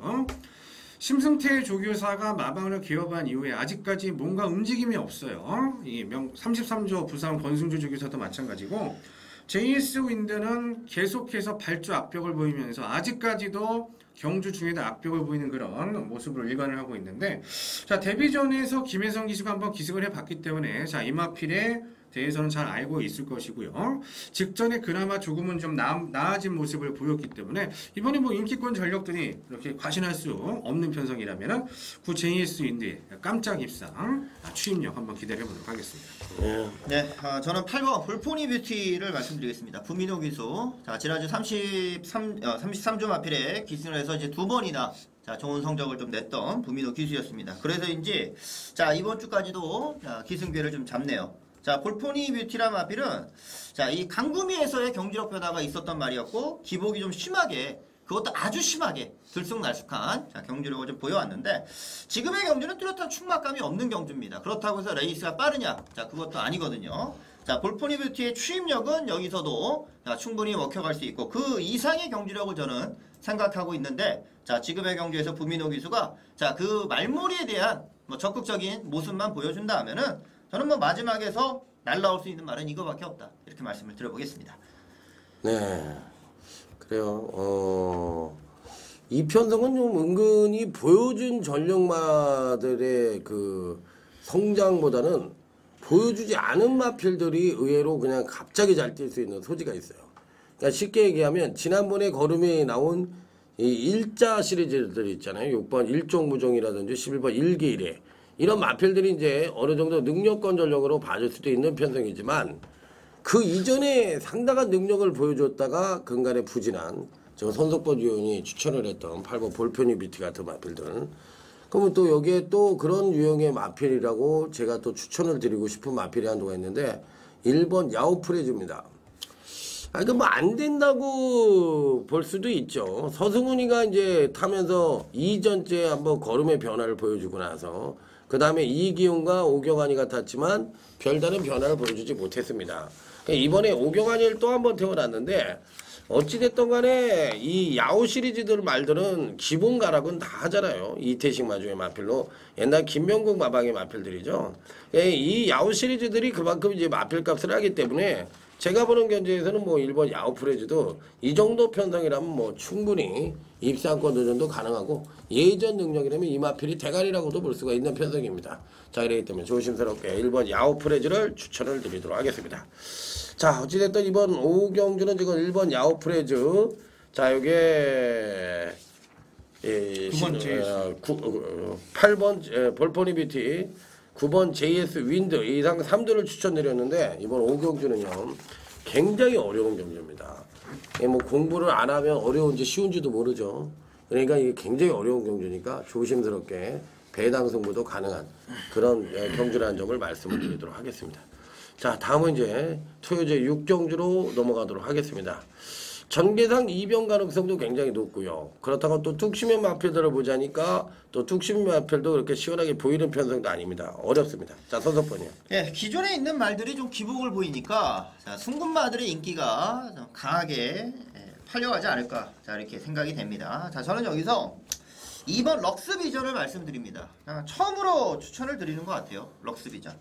심승태 조교사가 마방을 개업한 이후에 아직까지 뭔가 움직임이 없어요. 이 33조 부산 권승주 조교사도 마찬가지고 JS 윈드는 계속해서 발주 압력을 보이면서 아직까지도 경주 중에도 압력을 보이는 그런 모습으로 일관을 하고 있는데 자, 데뷔전에서 김혜성 기수가 한번 기승을 해봤기 때문에 자, 이 마필에 대해서는 잘 알고 있을 것이고요. 직전에 그나마 조금은 좀 나아진 모습을 보였기 때문에 이번에 뭐 인기권 전력들이 이렇게 과신할 수 없는 편성이라면은 구 JS 윈드의 깜짝 입상 추임력 한번 기대해 보도록 하겠습니다. 네, 저는 8번 볼포니 뷰티를 말씀드리겠습니다. 부민호 기수. 자, 지난주 33조 마필에 기승을 해서 이제 두 번이나 자, 좋은 성적을 좀 냈던 부민호 기수였습니다. 그래서인지 자, 이번 주까지도 기승기회를 좀 잡네요. 자, 볼포니 뷰티라 마필은 자, 이 강구미에서의 경지력 변화가 있었던 말이었고 기복이 좀 심하게 그것도 아주 심하게 들쑥날쑥한 자, 경주력을 좀 보여왔는데 지금의 경주는 뚜렷한 충막감이 없는 경주입니다. 그렇다고 해서 레이스가 빠르냐? 자, 그것도 아니거든요. 자, 볼포니 뷰티의 추임력은 여기서도 자, 충분히 먹혀갈 수 있고 그 이상의 경주력을 저는 생각하고 있는데 자 지금의 경주에서 부민호 기수가 자 그 말머리에 대한 뭐 적극적인 모습만 보여준다 하면은 저는 뭐 마지막에서 날라올 수 있는 말은 이거밖에 없다 이렇게 말씀을 드려보겠습니다. 네, 그래요. 이 편성은 좀 은근히 보여준 전력마들의 그 성장보다는 보여주지 않은 마필들이 의외로 그냥 갑자기 잘 뛸 수 있는 소지가 있어요. 그러니까 쉽게 얘기하면 지난번에 걸음에 나온 이 일자 시리즈들 있잖아요. 6번 일종무종이라든지 11번 일기일에 이런 마필들이 이제 어느 정도 능력권 전력으로 봐줄 수도 있는 편성이지만 그 이전에 상당한 능력을 보여줬다가 근간에 부진한 저 손석범 위원이 추천을 했던 8번 볼페니비티 같은 마필들. 그러면 또 여기에 또 그런 유형의 마필이라고 제가 또 추천을 드리고 싶은 마필이 한도가 있는데 1번 야오프레즈입니다. 그러니까 뭐 안 된다고 볼 수도 있죠. 서승훈이가 이제 타면서 이전째 한번 걸음의 변화를 보여주고 나서 그 다음에 이기훈과 오경환이가 탔지만 별다른 변화를 보여주지 못했습니다. 그러니까 이번에 오경환이를 또 한번 태워놨는데 어찌됐든 간에 이 야후 시리즈들 말들은 기본 가락은 다 하잖아요. 이태식 마주의 마필로 옛날 김명국 마방의 마필들이죠. 이 야후 시리즈들이 그만큼 이제 마필 값을 하기 때문에 제가 보는 견제에서는 뭐 1번 야후 프레즈도 이 정도 편성이라면 뭐 충분히 입상권 도전도 가능하고 예전 능력이라면 이 마필이 대가리라고도 볼 수가 있는 편성입니다. 자, 그렇기 때문에 조심스럽게 1번 야후 프레즈를 추천을 드리도록 하겠습니다. 자, 어찌됐든 이번 오경주는 지금 1번 야오프레즈. 자, 요게, 8번 볼포니비티, 9번 JS 윈드, 이상 3도를 추천드렸는데, 이번 오경주는요, 굉장히 어려운 경주입니다. 뭐 공부를 안 하면 어려운지 쉬운지도 모르죠. 그러니까 이게 굉장히 어려운 경주니까 조심스럽게 배당 승부도 가능한 그런 경주라는 점을 말씀을 드리도록 하겠습니다. 자, 다음은 이제 토요제 6경주로 넘어가도록 하겠습니다. 전개상 이변 가능성도 굉장히 높고요. 그렇다고 또 뚝심의 마필들을 보자니까 또 뚝심의 마필도 그렇게 시원하게 보이는 편성도 아닙니다. 어렵습니다. 자, 서석번이요. 예, 기존에 있는 말들이 좀 기복을 보이니까 자, 순군마들의 인기가 좀 강하게 팔려가지 않을까 자 이렇게 생각이 됩니다. 자, 저는 여기서 2번 럭스비전을 말씀드립니다. 처음으로 추천을 드리는 것 같아요. 럭스비전.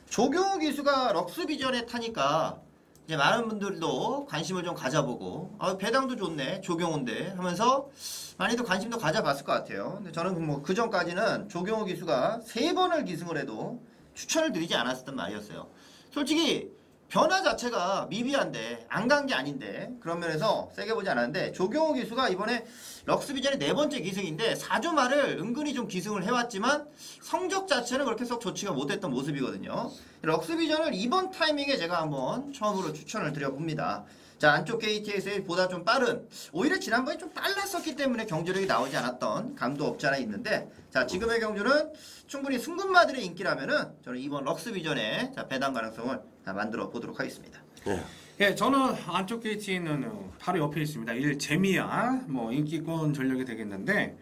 조경호 기수가 럭스비전에 타니까 이제 많은 분들도 관심을 좀 가져보고 배당도 좋네 조경호인데 하면서 많이도 관심도 가져봤을 것 같아요. 근데 저는 뭐 그 전까지는 조경호 기수가 3번을 기승을 해도 추천을 드리지 않았었단 말이었어요. 솔직히 변화 자체가 미비한데 안 간 게 아닌데 그런 면에서 세게 보지 않았는데 조경호 기수가 이번에 럭스비전의 4번째 기승인데 4주 말을 은근히 좀 기승을 해왔지만 성적 자체는 그렇게 썩 좋지가 못했던 모습이거든요. 럭스비전을 이번 타이밍에 제가 한번 처음으로 추천을 드려봅니다. 자, 안쪽 KT에서의 보다 좀 빠른 오히려 지난번에 좀 빨랐었기 때문에 경주력이 나오지 않았던 감도 없지 않아 있는데 자 지금의 경주는 충분히 순군마들의 인기라면은 저는 이번 럭스비전에 자, 배당 가능성을 만들어 보도록 하겠습니다. 네. 예, 저는 안쪽 게이트에 있는 바로 옆에 있습니다. 재미야 뭐 인기권 전력이 되겠는데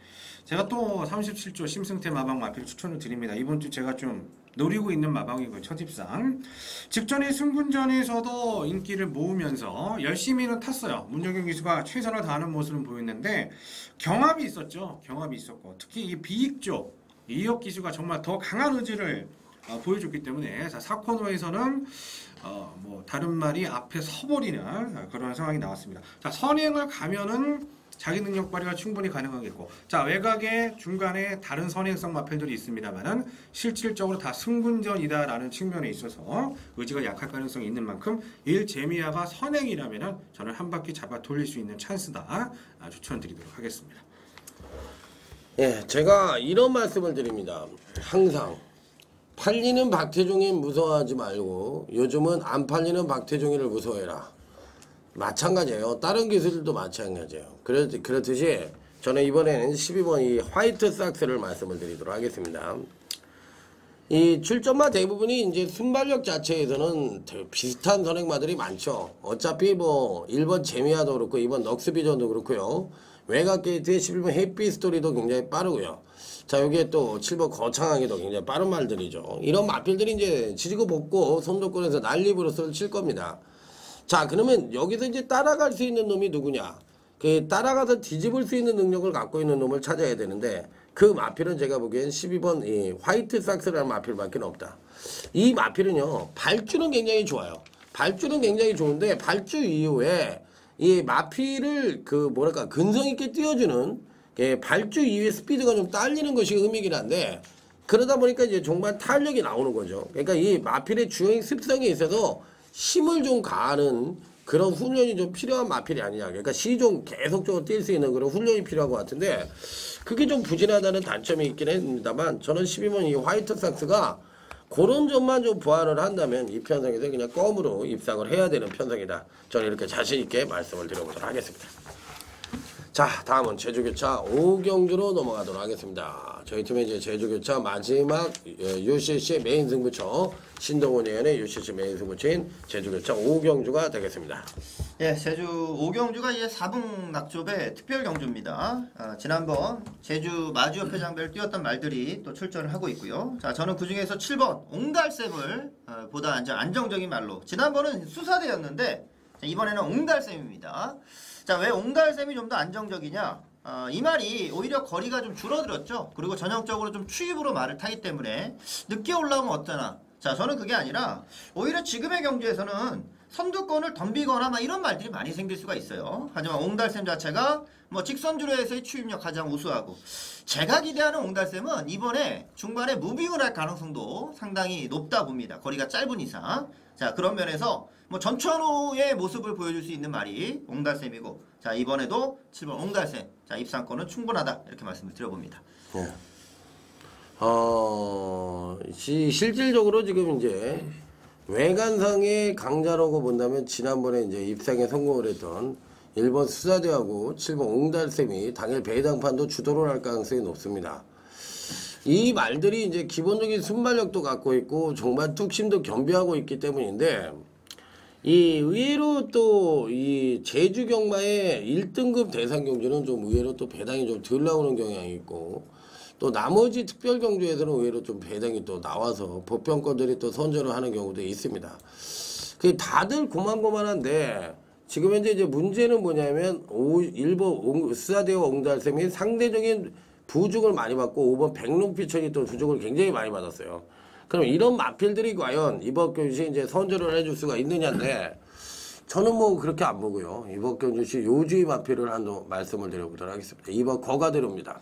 제가 또 37조 심승태 마방 마필 추천을 드립니다. 이번 주 제가 좀 노리고 있는 마방이고요. 첫 입상. 직전에 승군전에서도 인기를 모으면서 열심히는 탔어요. 문정경 기수가 최선을 다하는 모습을 보였는데 경합이 있었죠. 경합이 있었고 특히 이 비익 쪽 이혁 기수가 정말 더 강한 의지를 보여줬기 때문에 4코너에서는 뭐 다른 말이 앞에 서버리는 그런 상황이 나왔습니다. 자, 선행을 가면은 자기 능력 발휘가 충분히 가능하겠고 자 외곽에 중간에 다른 선행성 마필들이 있습니다만은 실질적으로 다 승군전이다라는 측면에 있어서 의지가 약할 가능성이 있는 만큼 재미야가 선행이라면은 저는 한 바퀴 잡아 돌릴 수 있는 찬스다 추천드리도록 하겠습니다. 예, 제가 이런 말씀을 드립니다. 항상 팔리는 박태종이 무서워하지 말고 요즘은 안 팔리는 박태종이를 무서워해라. 마찬가지예요. 다른 기술들도 마찬가지예요. 그렇듯이 저는 이번에는 12번 이 화이트 삭스를 말씀을 드리도록 하겠습니다. 이 출전마 대부분이 이제 순발력 자체에서는 비슷한 선행마들이 많죠. 어차피 뭐 1번 재미야도 그렇고 2번 럭스비전도 그렇고요. 외곽 게이트의 11번 해피 스토리도 굉장히 빠르고요. 자, 여기에 또 7번 거창하게도 굉장히 빠른 말들이죠. 이런 마필들이 이제 지지고 볶고 손도권에서 난리브로스를 칠 겁니다. 자, 그러면 여기서 이제 따라갈 수 있는 놈이 누구냐? 그 따라가서 뒤집을 수 있는 능력을 갖고 있는 놈을 찾아야 되는데 그 마필은 제가 보기엔 12번 이 화이트 삭스라는 마필밖에 없다. 이 마필은요 발주는 굉장히 좋아요. 발주는 굉장히 좋은데 발주 이후에 이 마필을 그 뭐랄까 근성 있게 띄워주는 발주 이후에 스피드가 좀 딸리는 것이 의미긴 한데 그러다 보니까 이제 정말 탄력이 나오는 거죠. 그러니까 이 마필의 주행 습성에 있어서 힘을 좀 가하는 그런 훈련이 좀 필요한 마필이 아니냐. 그러니까 시종 계속적으로 뛸 수 있는 그런 훈련이 필요한 것 같은데 그게 좀 부진하다는 단점이 있긴 했습니다만 저는 12번 이 화이트 삭스가 그런 점만 좀 보완을 한다면 이 편성에서 그냥 껌으로 입상을 해야 되는 편성이다. 저는 이렇게 자신 있게 말씀을 드려보도록 하겠습니다. 자, 다음은 제주교차 5경주로 넘어가도록 하겠습니다. 저희 팀의 이제 제주교차 마지막 UCC 메인 승부처 신동훈 의원의 UCC 메인 승부처인 제주교차 5경주가 되겠습니다. 예, 제주 5경주가 이제 4분 낙조배 특별 경주입니다. 지난번 제주 마주협회장별 뛰었던 말들이 또 출전을 하고 있고요. 자, 저는 그 중에서 7번 옹달샘을 보다 안정적인 말로 지난번은 수사대였는데 이번에는 옹달샘입니다. 자, 왜 옹달샘이 좀 더 안정적이냐? 이 말이 오히려 거리가 좀 줄어들었죠. 그리고 전형적으로 좀 추입으로 말을 타기 때문에 늦게 올라오면 어떠나. 자, 저는 그게 아니라 오히려 지금의 경주에서는 선두권을 덤비거나 막 이런 말들이 많이 생길 수가 있어요. 하지만 옹달샘 자체가 뭐 직선주로에서의 추입력 가장 우수하고 제가 기대하는 옹달샘은 이번에 중반에 무빙을 할 가능성도 상당히 높다 봅니다. 거리가 짧은 이상. 자, 그런 면에서 뭐 전천후의 모습을 보여줄 수 있는 말이 옹달샘이고 자, 이번에도 7번 옹달샘. 자, 입상권은 충분하다. 이렇게 말씀을 드려봅니다. 네. 실질적으로 지금 이제 외관상의 강자라고 본다면 지난번에 이제 입상에 성공을 했던 1번 수사대하고 7번 옹달샘이 당일 배당판도 주도를 할 가능성이 높습니다. 이 말들이 이제 기본적인 순발력도 갖고 있고 정말 뚝심도 겸비하고 있기 때문인데 이 의외로 또 이 제주 경마의 1등급 대상 경주는 좀 의외로 또 배당이 좀 덜 나오는 경향이 있고 또 나머지 특별 경주에서는 의외로 좀 배당이 또 나와서 법병권들이 또 선전을 하는 경우도 있습니다. 그 다들 고만고만한데 지금 현재 이제 문제는 뭐냐면 1번 수사대와 옹달샘이 상대적인 부중을 많이 받고 5번 백롱피천이 또 부중을 굉장히 많이 받았어요. 그럼 이런 마필들이 과연 이번 경주시 이제 선전을 해줄 수가 있느냐인데 저는 뭐 그렇게 안 보고요. 이번 경주시 요주의 마필을 한번 말씀을 드려보도록 하겠습니다. 2번 거가대로입니다.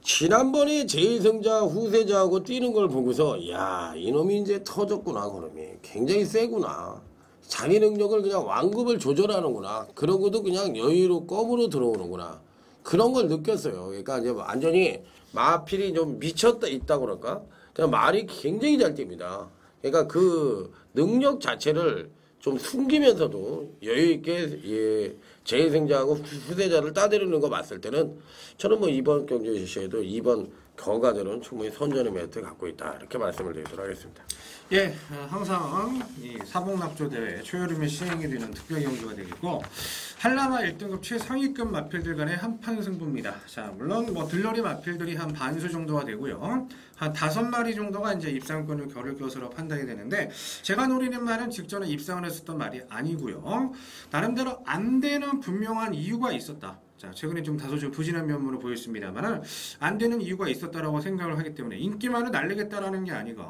지난번에 제2승자 후세자하고 뛰는 걸 보고서 야 이놈이 이제 터졌구나. 그놈이 굉장히 세구나. 자기 능력을 그냥 완급을 조절하는구나. 그러고도 그냥 여유로 껌으로 들어오는구나. 그런 걸 느꼈어요. 그러니까 이제 완전히 마필이 좀 미쳤다 있다 그럴까? 그냥 말이 굉장히 잘 뜁니다. 그러니까 그 능력 자체를 좀 숨기면서도 여유있게 예, 제2승자하고 후세자를 따드리는 거 봤을 때는 저는 뭐 이번 경주시에도 2번 거가들은 충분히 선전의 메리트 갖고 있다. 이렇게 말씀을 드리도록 하겠습니다. 예, 항상 이 사복낙조 대회 초여름에 시행이 되는 특별 경주가 되겠고 한라마 1등급 최상위급 마필들 간의 한판 승부입니다. 자, 물론 뭐 들러리 마필들이 한 반수 정도가 되고요. 한 5마리 정도가 이제 입상권을 겨룰 것으로 판단이 되는데 제가 노리는 말은 직전에 입상을 했었던 말이 아니고요. 나름대로 안 되는 분명한 이유가 있었다. 자, 최근에 좀 다소 좀 부진한 면모로 보였습니다만은 안 되는 이유가 있었다라고 생각을 하기 때문에 인기만을 날리겠다라는 게 아니고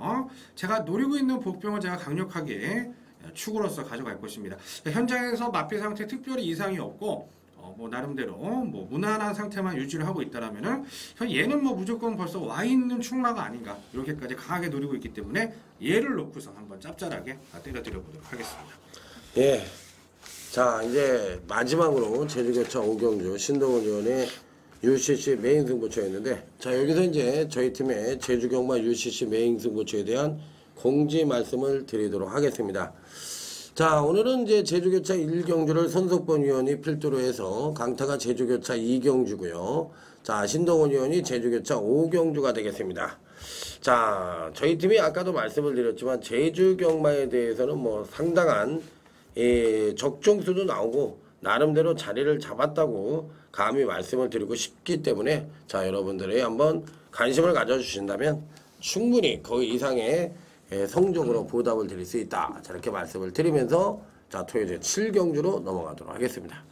제가 노리고 있는 복병을 제가 강력하게 축으로서 가져갈 것입니다. 현장에서 마필 상태 특별히 이상이 없고 뭐 나름대로 뭐 무난한 상태만 유지를 하고 있다라면은 얘는 뭐 무조건 벌써 와 있는 축마가 아닌가 이렇게까지 강하게 노리고 있기 때문에 얘를 놓고서 한번 짭짤하게 때려드려 보도록 하겠습니다. 예. 자 이제 마지막으로 제주교차 5경주 신동훈 의원의 UCC 메인 승부처였는데 자 여기서 이제 저희 팀의 제주경마 UCC 메인 승부처에 대한 공지 말씀을 드리도록 하겠습니다. 자 오늘은 이제 제주교차 1경주를 손석본 의원이 필두로 해서 강타가 제주교차 2경주고요. 자 신동훈 의원이 제주교차 5경주가 되겠습니다. 자 저희 팀이 아까도 말씀을 드렸지만 제주경마에 대해서는 뭐 상당한 적중수도 나오고 나름대로 자리를 잡았다고 감히 말씀을 드리고 싶기 때문에 자 여러분들이 한번 관심을 가져주신다면 충분히 그 이상의 성적으로 보답을 드릴 수 있다. 자, 이렇게 말씀을 드리면서 자 토요일 7경주로 넘어가도록 하겠습니다.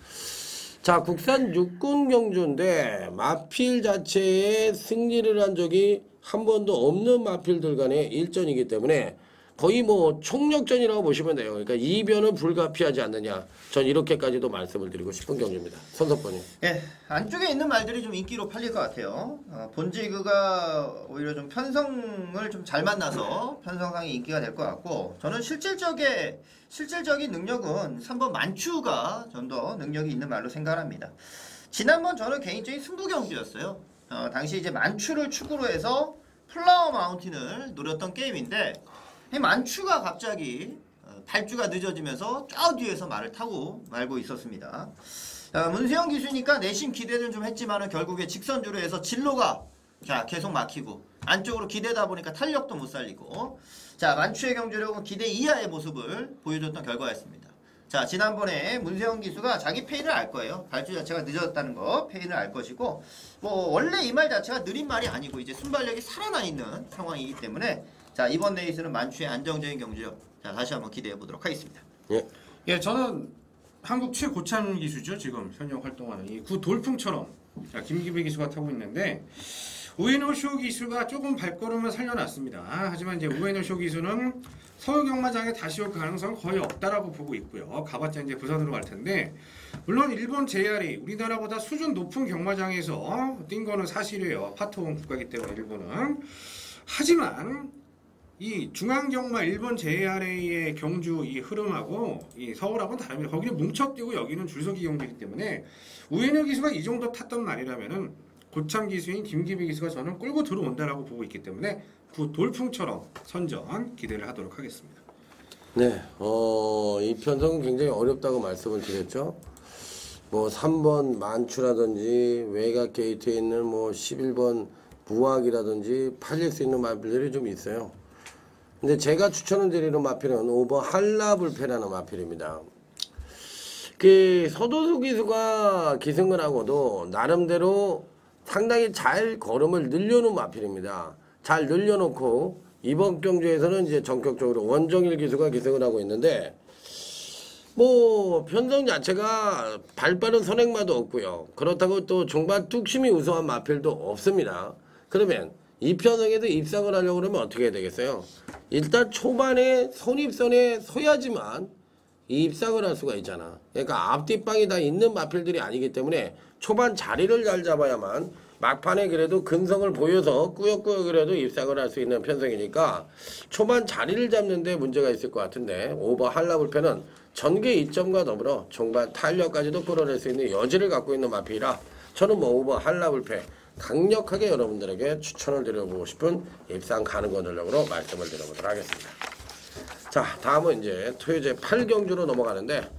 자, 국산 육군 경주인데 마필 자체에 승리를 한 적이 한 번도 없는 마필들 간의 일전이기 때문에 거의 뭐 총력전이라고 보시면 돼요. 그러니까 이변은 불가피하지 않느냐. 전 이렇게까지도 말씀을 드리고 싶은 경주입니다. 손석번님. 예, 안쪽에 있는 말들이 좀 인기로 팔릴 것 같아요. 본지그가 오히려 좀 편성을 좀 잘 만나서 편성상이 인기가 될 것 같고, 저는 실질적인 능력은 3번 만추가 좀 더 능력이 있는 말로 생각합니다. 지난번 저는 개인적인 승부 경주였어요. 당시 이제 만추를 축으로 해서 플라워 마운틴을 노렸던 게임인데, 이 만추가 갑자기 발주가 늦어지면서 저 뒤에서 말을 타고 말고 있었습니다. 문세영 기수니까 내심 기대는 좀 했지만은 결국에 직선주로 해서 진로가 계속 막히고 안쪽으로 기대다 보니까 탄력도 못 살리고, 자, 만추의 경주력은 기대 이하의 모습을 보여줬던 결과였습니다. 자, 지난번에 문세영 기수가 자기 페인을 알 거예요. 발주 자체가 늦어졌다는 거 페인을 알 것이고, 뭐 원래 이 말 자체가 느린 말이 아니고 이제 순발력이 살아나 있는 상황이기 때문에, 자, 이번 레이스는 만추의 안정적인 경주력, 자, 다시 한번 기대해 보도록 하겠습니다. 예, 저는 한국 최고참 기수죠. 지금 현역 활동하는 이 구 돌풍처럼 김기배 기수가 타고 있는데, 우에노 쇼 기수가 조금 발걸음을 살려놨습니다. 하지만 이제 우에노 쇼 기수는 서울 경마장에 다시 올 가능성은 거의 없다라고 보고 있고요. 가봤자 이제 부산으로 갈 텐데, 물론 일본 JR이 우리나라보다 수준 높은 경마장에서 뛴 거는 사실이에요. 파토원 국가이기 때문에 일본은. 하지만 이 중앙경마 일본 JRA의 경주 이 흐름하고 이 서울하고는 다릅니다. 거기는 뭉쳐뛰고 여기는 줄서기 경주이기 때문에 우에노 기수가 이 정도 탔던 말이라면은 고참 기수인 김기배 기수가 저는 끌고 들어온다라고 보고 있기 때문에 그 돌풍처럼 선전 기대를 하도록 하겠습니다. 네, 이 편성은 굉장히 어렵다고 말씀을 드렸죠. 뭐 3번 만추라든지 외곽 게이트에 있는 뭐 11번 부학이라든지 팔릴 수 있는 마필들이 좀 있어요. 근데 제가 추천을 드리는 마필은 5번 한라불패라는 마필입니다. 그 서도수 기수가 기승을 하고도 나름대로 상당히 잘 걸음을 늘려놓은 마필입니다. 잘 늘려놓고 이번 경주에서는 이제 전격적으로 원정일 기수가 기승을 하고 있는데, 뭐 편성 자체가 발빠른 선행마도 없고요. 그렇다고 또 종반 뚝심이 우수한 마필도 없습니다. 그러면 이 편성에도 입상을 하려고 그러면 어떻게 해야 되겠어요? 일단 초반에 선입선에 서야지만 입상을 할 수가 있잖아. 그러니까 앞뒷방이 다 있는 마필들이 아니기 때문에 초반 자리를 잘 잡아야만 막판에 그래도 근성을 보여서 꾸역꾸역이라도 입상을 할 수 있는 편성이니까 초반 자리를 잡는 데 문제가 있을 것 같은데, 오버 한라불패는 전개 이점과 더불어 종반 탄력까지도 끌어낼 수 있는 여지를 갖고 있는 마필이라 저는 뭐 오버 한라불패 강력하게 여러분들에게 추천을 드려보고 싶은 입상 가능 권력으로 말씀을 드려보도록 하겠습니다. 자, 다음은 이제 토요제 8경주로 넘어가는데,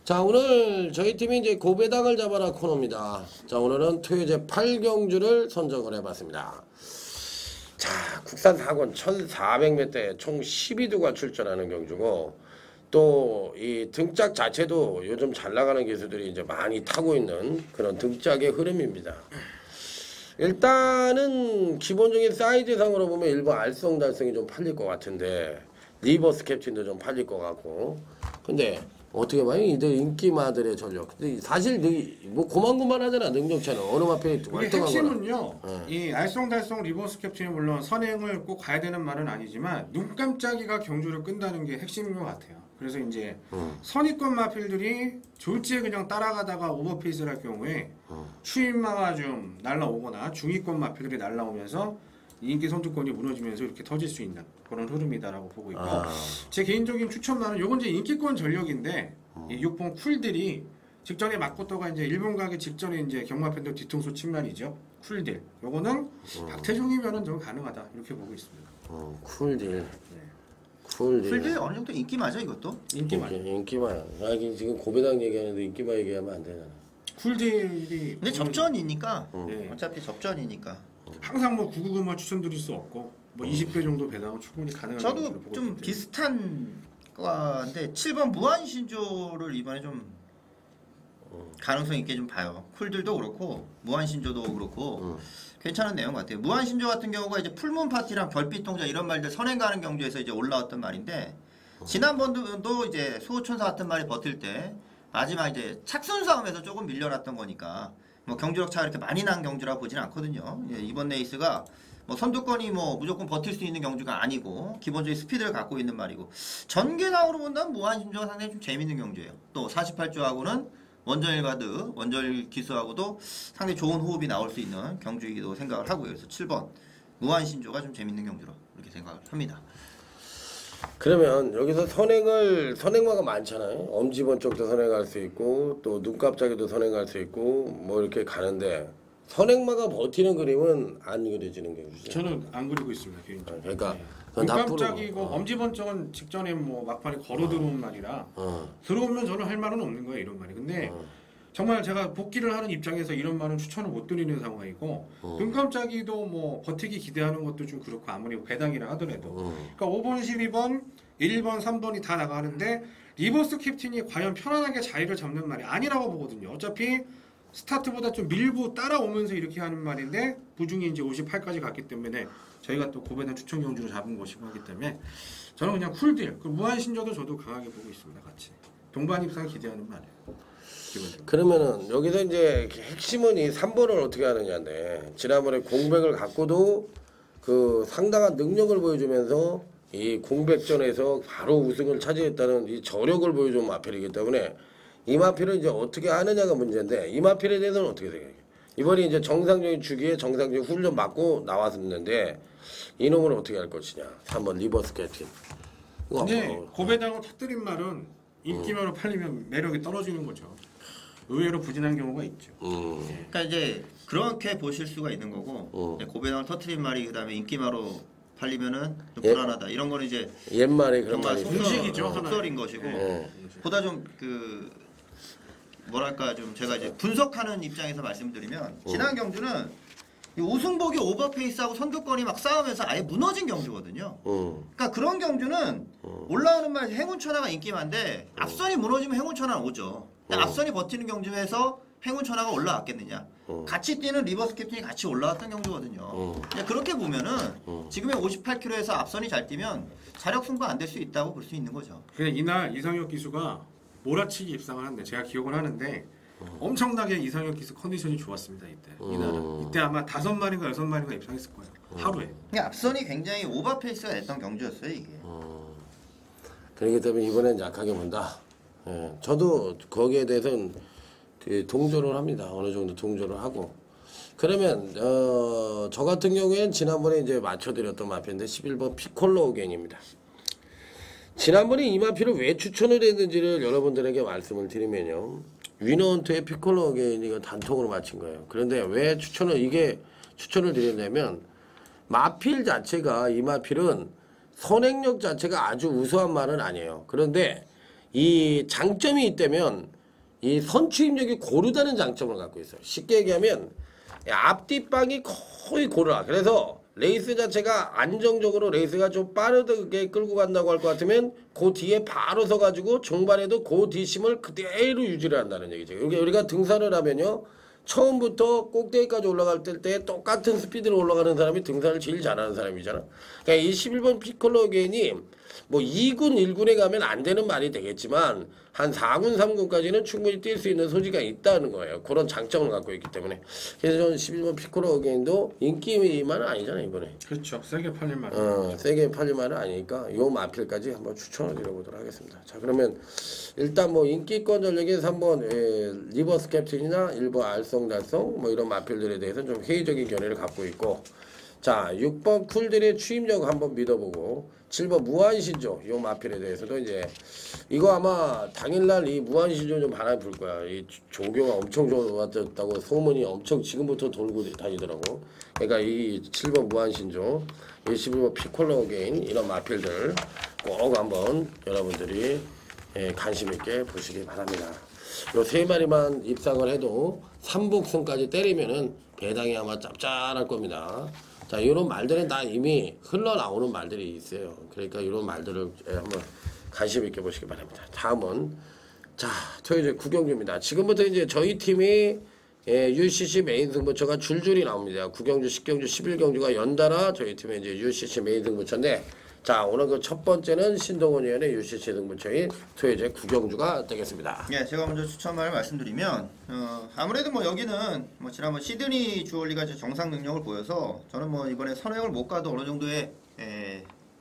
자, 오늘 저희 팀이 이제 고배당을 잡아라 코너입니다. 자, 오늘은 토요제 8경주를 선정을 해봤습니다. 자, 국산 4권 1400m대 총 12두가 출전하는 경주고, 또 이 등짝 자체도 요즘 잘 나가는 기수들이 이제 많이 타고 있는 그런 등짝의 흐름입니다. 일단은 기본적인 사이즈상으로 보면 일본 알쏭달쏭이 좀 팔릴 것 같은데, 리버스 캡틴도 좀 팔릴 것 같고, 근데 어떻게 봐요? 이들 인기마들의 전력. 근데 사실 뭐 고만고만하잖아. 능력차는 어느 마필이 이게 핵심은요. 이 알쏭달쏭 리버스 캡틴이 물론 선행을 꼭 가야 되는 말은 아니지만 눈 깜짝이가 경주를 끈다는 게 핵심인 것 같아요. 그래서 이제 선입권 마필들이 졸지에 그냥 따라가다가 오버페이스를 할 경우에 추임마가 좀 날라오거나 중위권 마필들이 날라오면서 인기 선두권이 무너지면서 이렇게 터질 수 있는 그런 흐름이다라고 보고 있고, 제 개인적인 추천만은 요건 이제 인기권 전력인데, 이 6번 쿨들이 직전에 맞고또가 이제 일본 가기 직전에 이제 경마 팬들 뒤통수 침란이죠. 쿨들. 요거는 박태종이면은 좀 가능하다 이렇게 보고 있습니다. 쿨딜. 네. 풀들 어느 정도 인기 맞아 이것도? 인기마야. 지금 고배당 얘기하는데 인기마 얘기하면 안 되잖아. 쿨들이 근데 접전이니까. 네. 어차피 접전이니까. 항상 뭐 999만 추천드릴 수 없고 뭐 20배 정도 배당은 충분히 가능한 저도 것으로 보고 좀 있습니다. 비슷한 거인데 7번 무한신조를 이번에 좀 가능성 있게 좀 봐요. 쿨들도 그렇고 무한신조도 그렇고 괜찮은 내용 같아요. 무한신조 같은 경우가 이제 풀문 파티랑 별빛 동자 이런 말들 선행 가는 경주에서 이제 올라왔던 말인데, 지난번도 이제 수호천사 같은 말이 버틸 때 마지막 이제 착순 싸움에서 조금 밀려났던 거니까 뭐 경주력 차가 이렇게 많이 난 경주라 보지는 않거든요. 예, 이번 레이스가 뭐 선두권이 뭐 무조건 버틸 수 있는 경주가 아니고 기본적인 스피드를 갖고 있는 말이고 전개상으로 본다면 무한심조가 상당히 좀 재밌는 경주예요. 또 48조하고는 원정일 가드, 원정일 기수하고도 상당히 좋은 호흡이 나올 수 있는 경주이기도 생각을 하고요. 그래서 7번 무한신조가 좀 재밌는 경주로 이렇게 생각을 합니다. 그러면 여기서 선행마가 많잖아요. 엄지번 쪽도 선행할 수 있고 또 눈깜짝이도 선행할 수 있고 뭐 이렇게 가는데 선행마가 버티는 그림은 안 그려지는 경우죠. 저는 안 그리고 있습니다 개인적으로. 그러니까 눈깜짝이고 엄지번쩍은 직전에 뭐 막판에 걸어 들어온 말이라 들어오면 저는 할 말은 없는 거예요 이런 말이. 근데 정말 제가 복귀를 하는 입장에서 이런 말은 추천을 못 드리는 상황이고 눈깜짝이도 뭐 버티기 기대하는 것도 좀 그렇고 아무리 배당이라 하더라도 그러니까 5번, 12번, 1번, 3번이 다 나가는데 리버스 캡틴이 과연 편안하게 자리를 잡는 말이 아니라고 보거든요. 어차피 스타트보다 좀 밀고 따라오면서 이렇게 하는 말인데 부중이 이제 58까지 갔기 때문에 저희가 또 고배당 추천 경주로 잡은 것이고 하기 때문에 저는 그냥 쿨딜 그 무한신조도 저도 강하게 보고 있습니다. 같이 동반입상 기대하는 말이에요. 기본적으로. 그러면은 여기서 이제 핵심은 이 3번을 어떻게 하느냐인데 지난번에 공백을 갖고도 그 상당한 능력을 보여주면서 이 공백전에서 바로 우승을 차지했다는 이 저력을 보여준 마필이기 때문에 이 마필을 이제 어떻게 하느냐가 문제인데 이 마필에 대해서는 어떻게 생각해요? 이번에 이제 정상적인 주기에 정상적인 훈련 받고 나왔었는데 이놈을 어떻게 할 것이냐? 3번 리버스 캡틴. 근데 고배당을 터뜨린 말은 인기만으로 팔리면 매력이 떨어지는 거죠. 의외로 부진한 경우가 있죠. 그러니까 이제 그렇게 보실 수가 있는 거고 고배당을 터트린 말이 그다음에 인기마로 팔리면은 좀 불안하다. 이런 거는 이제 옛말에 그런 정말 말이 공식이죠, 속설인 것이고 보다 좀 그 뭐랄까 좀 제가 이제 분석하는 입장에서 말씀드리면 지난 경주는 이 우승복이 오버페이스하고 선두권이 막 싸우면서 아예 무너진 경주거든요. 그러니까 그런 경주는 올라오는 말 행운천하가 인기만데 앞선이 무너지면 행운천하 오죠. 앞선이 버티는 경주에서 행운천하가 올라왔겠느냐. 같이 뛰는 리버스 캡틴이 같이 올라왔던 경주거든요. 그렇게 보면은 지금의 58km에서 앞선이 잘 뛰면 자력 승부 안 될 수 있다고 볼 수 있는 거죠. 그냥 이날 이상혁 기수가 몰아치기 입상을 하는데 제가 기억을 하는데 엄청나게 이상혁 기수 컨디션이 좋았습니다 이때. 이날은 이때 아마 5마리인가 6마리인가 입상했을 거예요 하루에. 그러니까 앞선이 굉장히 오버페이스가 됐던 경주였어요 이게. 그렇기 때문에 이번엔 약하게 본다. 예, 저도 거기에 대해서는 동조를 합니다. 어느 정도 동조를 하고. 그러면 저 같은 경우엔 지난번에 이제 맞춰드렸던 마피인데 11번 피콜로 오겐입니다. 지난번에 이 마피를 왜 추천을 했는지를 여러분들에게 말씀을 드리면요. 위너헌트의 피콜로 오겐이 단통으로 맞힌 거예요. 그런데 왜 추천을 드렸냐면 마필 자체가 이 마필은 선행력 자체가 아주 우수한 말은 아니에요. 그런데 이 장점이 있다면 이 선추임력이 고르다는 장점을 갖고 있어요. 쉽게 얘기하면 앞뒷방이 거의 고르다. 그래서 레이스 자체가 안정적으로 레이스가 좀 빠르게 끌고 간다고 할 것 같으면 그 뒤에 바로 서가지고 종반에도 그 뒷심을 그대로 유지를 한다는 얘기죠. 우리가 등산을 하면요. 처음부터 꼭대기까지 올라갈 때 똑같은 스피드로 올라가는 사람이 등산을 제일 잘하는 사람이잖아. 그러니까 이 11번 피콜로 게인이 뭐 2군, 1군에 가면 안 되는 말이 되겠지만 한 4군, 3군까지는 충분히 뛸 수 있는 소지가 있다는 거예요. 그런 장점을 갖고 있기 때문에. 그래서 저는 11번 피콜로 게인도 인기만은 아니잖아요, 이번에. 그렇죠. 세게 팔릴 말. 세게 팔릴 말은 아니니까 요 마필까지 한번 추천을 드려보도록 하겠습니다. 자, 그러면 일단 뭐 인기권 전력에서 한번 리버스 캡틴이나 일부 알쏭달쏭 뭐 이런 마필들에 대해서 좀 회의적인 견해를 갖고 있고, 자 6번 쿨들의 추임력 한번 믿어보고 7번 무한신조 요 마필에 대해서도 이제 이거 아마 당일날 이 무한신조 좀 바람이 불 거야. 이 조교가 엄청 좋았다고 소문이 엄청 지금부터 돌고 다니더라고. 그러니까 이 7번 무한신조, 이 11번 피콜로 게인 이런 마필들 꼭 한번 여러분들이 관심 있게 보시기 바랍니다. 요 세 마리만 입상을 해도 3복승까지 때리면은 배당이 아마 짭짤할 겁니다. 자, 이런 말들은 다 이미 흘러나오는 말들이 있어요. 그러니까 이런 말들을 한번 관심 있게 보시기 바랍니다. 다음은 자, 토요일 9경주입니다. 지금부터 이제 저희 팀이 UCC 메인 승부처가 줄줄이 나옵니다. 9경주, 10경주, 11경주가 연달아 저희 팀의 이제 UCC 메인 승부처인데 자, 오늘 그 첫 번째는 신동훈 위원의 UCC 승부처인 토요제 구경주가 되겠습니다. 예, 제가 먼저 추천을 말씀드리면 아무래도 뭐 여기는 뭐 지난번 시드니 주얼리가 이제 정상 능력을 보여서 저는 뭐 이번에 선행을 못 가도 어느 정도의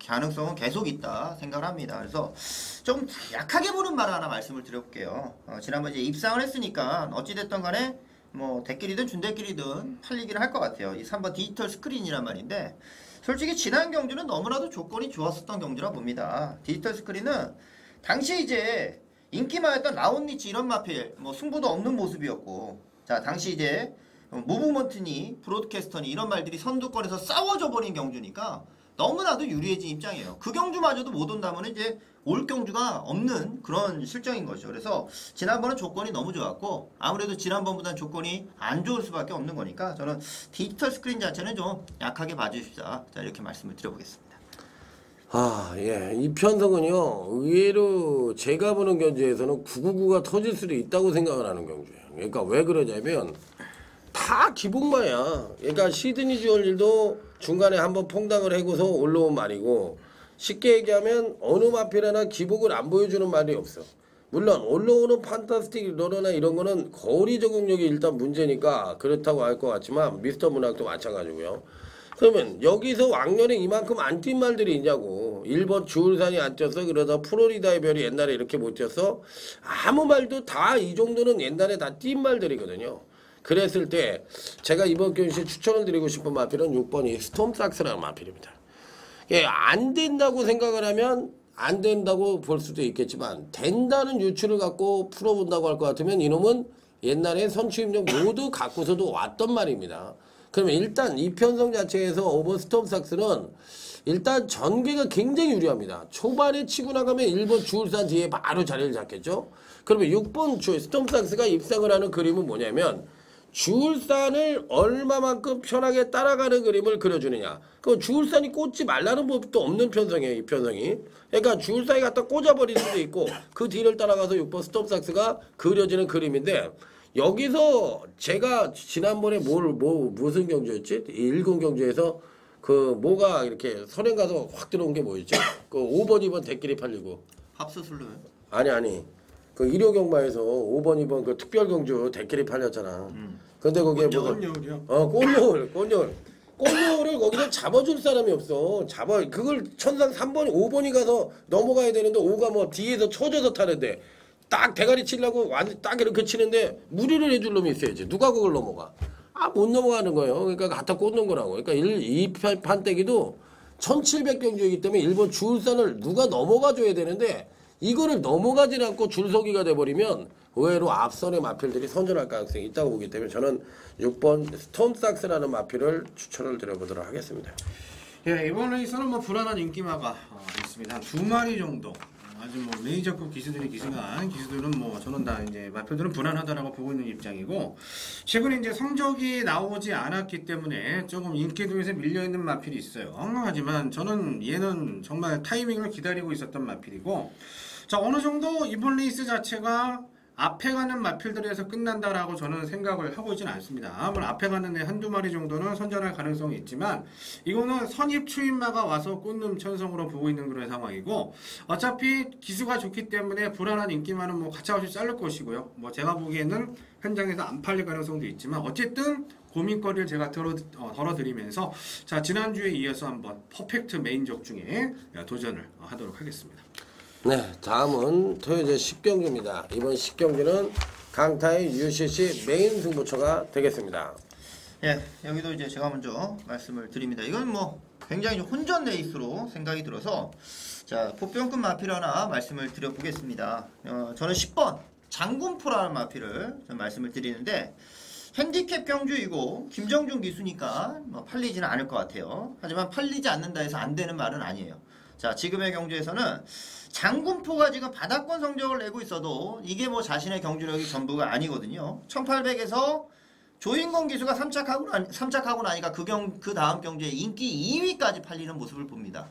가능성은 계속 있다 생각을 합니다. 그래서 좀 약하게 보는 말 하나 말씀을 드려볼게요. 지난번 이제 입상을 했으니까 어찌됐든 간에 뭐 대끼리든 준대끼리든 팔리기는 할 것 같아요. 이 3번 디지털 스크린이란 말인데 솔직히 지난 경주는 너무나도 조건이 좋았었던 경주라 봅니다. 디지털 스크린은 당시 이제 인기만했던 라운니치 이런 마필 뭐 승부도 없는 모습이었고 자 당시 이제 무브먼트니 브로드캐스터니 이런 말들이 선두권에서 싸워져 버린 경주니까 너무나도 유리해진 입장이에요. 그 경주마저도 못 온다면 이제 올 경주가 없는 그런 실정인 거죠. 그래서 지난번은 조건이 너무 좋았고 아무래도 지난번보다는 조건이 안 좋을 수밖에 없는 거니까 저는 디지털 스크린 자체는 좀 약하게 봐주십사. 자 이렇게 말씀을 드려보겠습니다. 아, 예. 이 편성은요, 의외로 제가 보는 경주에서는 999가 터질 수도 있다고 생각을 하는 경주예요. 그러니까 왜 그러냐면, 다 기복마야. 그러니까 시드니 주얼리도 중간에 한번 퐁당을 해고서 올라온 말이고, 쉽게 얘기하면 어느 마필이나 기복을 안 보여주는 말이 없어. 물론 올라오는 판타스틱 러너나 이런 거는 거리 적응력이 일단 문제니까 그렇다고 할 것 같지만 미스터 문학도 마찬가지고요. 그러면 여기서 왕년에 이만큼 안 뛴 말들이 있냐고. 1번 주울산이 안 뛰었어. 그러다 플로리다의 별이 옛날에 이렇게 못 뛰었어. 아무 말도 다 이 정도는 옛날에 다 뛴 말들이거든요. 그랬을 때 제가 이번 경기에 추천을 드리고 싶은 마필은 6번이 스톰삭스라는 마필입니다. 예, 안 된다고 생각을 하면 안 된다고 볼 수도 있겠지만 된다는 유추를 갖고 풀어본다고 할 것 같으면 이놈은 옛날에 선취임력 모두 갖고서도 왔던 말입니다. 그러면 일단 이 편성 자체에서 오버 스톰삭스는 일단 전개가 굉장히 유리합니다. 초반에 치고 나가면 1번 주울산 뒤에 바로 자리를 잡겠죠. 그러면 6번 스톰삭스가 입상을 하는 그림은 뭐냐면 주울산을 얼마만큼 편하게 따라가는 그림을 그려주느냐. 그 주울산이 꽂지 말라는 법도 없는 편성이에요. 이 편성이. 그러니까 주울산이 갖다 꽂아버릴 수도 있고 그 뒤를 따라가서 6번 스톰삭스가 그려지는 그림인데 여기서 제가 지난번에 무슨 경주였지? 10 경주에서 그 뭐가 이렇게 선행 가서 확 들어온 게 뭐였지? 그 5번 2번 대끼리 팔리고 합수술로요? 아니 그 일요 경마에서 5번 2번 그 특별 경주 대끼리 팔렸잖아. 근데 거기에 꽃여울이요? 꽃여울을 거기서 잡아줄 사람이 없어. 그걸 천상 3번 5번이 가서 넘어가야 되는데 5가 뭐 뒤에서 쳐져서 타는데 딱 대가리 치려고 딱 이렇게 치는데 무리를 해줄 놈이 있어야지. 누가 그걸 넘어가? 못 넘어가는 거예요. 그러니까 갖다 꽂는 거라고. 그러니까 이 판때기도 1700경주이기 때문에 일본 주울산을 누가 넘어가줘야 되는데 이거를 넘어가지 않고 줄서기가 돼버리면 의외로 앞선의 마필들이 선전할 가능성이 있다고 보기 때문에 저는 6번 스톰삭스라는 마필을 추천을 드려보도록 하겠습니다. 예, 이번 레이스는 뭐 불안한 인기마가 있습니다. 한 2마리 정도. 아주 뭐 메이저급 기수들이 기승한 기수들은 뭐 저는 다 이제 마표들은 불안하다라고 보고 있는 입장이고 최근에 이제 성적이 나오지 않았기 때문에 조금 인기도에서 밀려 있는 마필이 있어요. 하지만 저는 얘는 정말 타이밍을 기다리고 있었던 마필이고 자 어느 정도 이번 레이스 자체가 앞에 가는 마필들에서 끝난다라고 저는 생각을 하고 있지는 않습니다. 물론 앞에 가는 애 한두 마리 정도는 선전할 가능성이 있지만 이거는 선입 추임마가 와서 꽂는 편성으로 보고 있는 그런 상황이고 어차피 기수가 좋기 때문에 불안한 인기만은 뭐 가차없이 자를 것이고요. 뭐 제가 보기에는 현장에서 안 팔릴 가능성도 있지만 어쨌든 고민거리를 제가 덜어드리면서 자 지난주에 이어서 한번 퍼펙트 메인적 중에 도전을 하도록 하겠습니다. 네, 다음은 토요제 10경주입니다. 이번 10경주는 강타의 UCC 메인 승부처가 되겠습니다. 예, 여기도 이제 제가 먼저 말씀을 드립니다. 이건 뭐 굉장히 혼전 레이스로 생각이 들어서 자 포병급 마필 하나 말씀을 드려보겠습니다. 저는 10번 장군포라는 마필을 좀 말씀을 드리는데 핸디캡 경주이고 김정준 기수니까 뭐 팔리지는 않을 것 같아요. 하지만 팔리지 않는다 해서 안 되는 말은 아니에요. 자 지금의 경주에서는 장군포가 지금 바닥권 성적을 내고 있어도 이게 뭐 자신의 경주력이 전부가 아니거든요. 1800에서 조인권 기수가 3착하고 나니까 그 다음 경주에 인기 2위까지 팔리는 모습을 봅니다.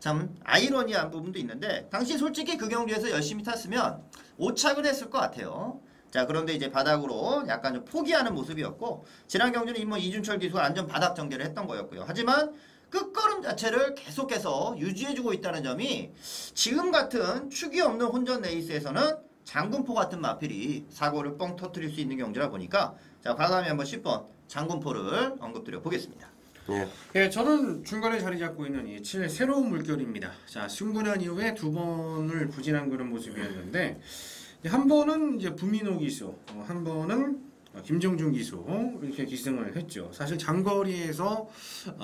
참 아이러니한 부분도 있는데 당시 솔직히 그 경주에서 열심히 탔으면 5착을 했을 것 같아요. 자 그런데 이제 바닥으로 약간 좀 포기하는 모습이었고 지난 경주는 뭐 이준철 기수가 완전 바닥 전개를 했던 거였고요. 하지만 끝걸음 자체를 계속해서 유지해주고 있다는 점이 지금 같은 축이 없는 혼전 레이스에서는 장군포 같은 마필이 사고를 뻥 터뜨릴 수 있는 경주라 보니까 자 과감히 한번 10번 장군포를 언급드려 보겠습니다. 예. 예, 저는 중간에 자리 잡고 있는 이 7 새로운 물결입니다. 자, 승분한 이후에 두 번을 부진한 그런 모습이었는데 한 번은 이제 부민호 기수, 한 번은 김정준 기수 이렇게 기승을 했죠. 사실 장거리에서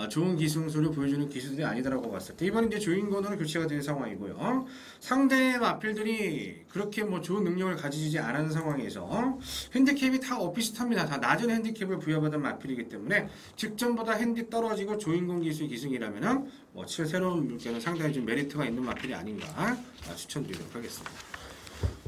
좋은 기승수를 보여주는 기수들이 아니더라고 봤을 때 이번에 이제 조인건으로 교체가 된 상황이고요. 상대 마필들이 그렇게 뭐 좋은 능력을 가지지 않은 상황에서 핸디캡이 다 비슷합니다. 다 낮은 핸디캡을 부여받은 마필이기 때문에 직전보다 핸디 떨어지고 조인건 기수의 기승이라면은 뭐 7 새로운 물결은 상당히 좀 메리트가 있는 마필이 아닌가 추천드리도록 하겠습니다.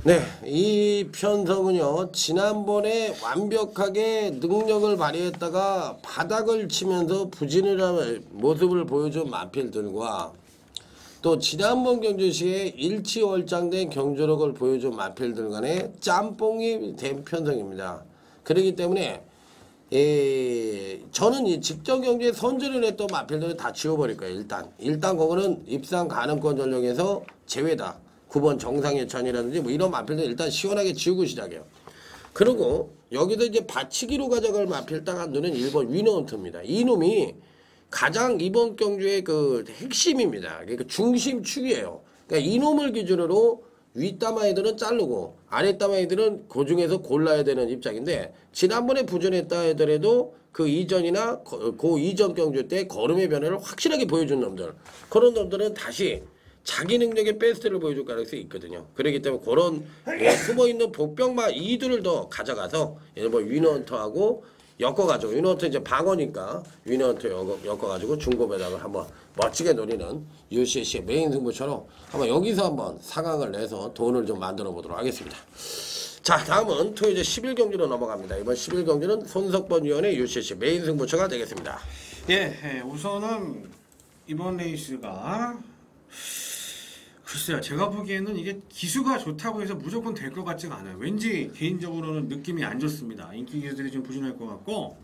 네, 이 편성은요 지난번에 완벽하게 능력을 발휘했다가 바닥을 치면서 부진을 하는 모습을 보여준 마필들과 또 지난번 경주 시에 일치월장된 경주력을 보여준 마필들 간의 짬뽕이 된 편성입니다. 그렇기 때문에 저는 이 직전 경주에 선전을 했던 마필들을 다 지워버릴 거예요. 일단 그거는 입상 가능권 전력에서 제외다. 9번 정상예찬이라든지 뭐 이런 마필들 일단 시원하게 지우고 시작해요. 그리고 여기서 이제 받치기로 가져갈 마필 딱 한 놈은 1번 위너헌터입니다. 이놈이 가장 이번 경주의 그 핵심입니다. 그러니까 중심축이에요. 그러니까 이놈을 기준으로 윗담아이들은 자르고 아랫담아이들은 그 중에서 골라야 되는 입장인데 지난번에 부전했다 하더라도 그 이전이나 그 이전 경주 때 걸음의 변화를 확실하게 보여준 놈들 그런 놈들은 다시 자기 능력의 베스트를 보여줄 가능성이 있거든요. 그렇기 때문에 그런 숨어있는 복병마 이들을 더 가져가서 예를 들어 위너헌터하고 엮어가지고 위너헌터 이제 방어니까 위너헌터 엮어가지고 중고 배당을 한번 멋지게 노리는 UCC의 메인 승부처럼 한번 여기서 한번 상황을 내서 돈을 좀 만들어 보도록 하겠습니다. 자 다음은 토요일 10일 경기로 넘어갑니다. 이번 10일 경기는 손석번 위원의 UCC 메인 승부처가 되겠습니다. 예, 우선은 이번 레이스가 글쎄요, 제가 보기에는 이게 기수가 좋다고 해서 무조건 될 것 같지가 않아요. 왠지 개인적으로는 느낌이 안 좋습니다. 인기 기수들이 좀 부진할 것 같고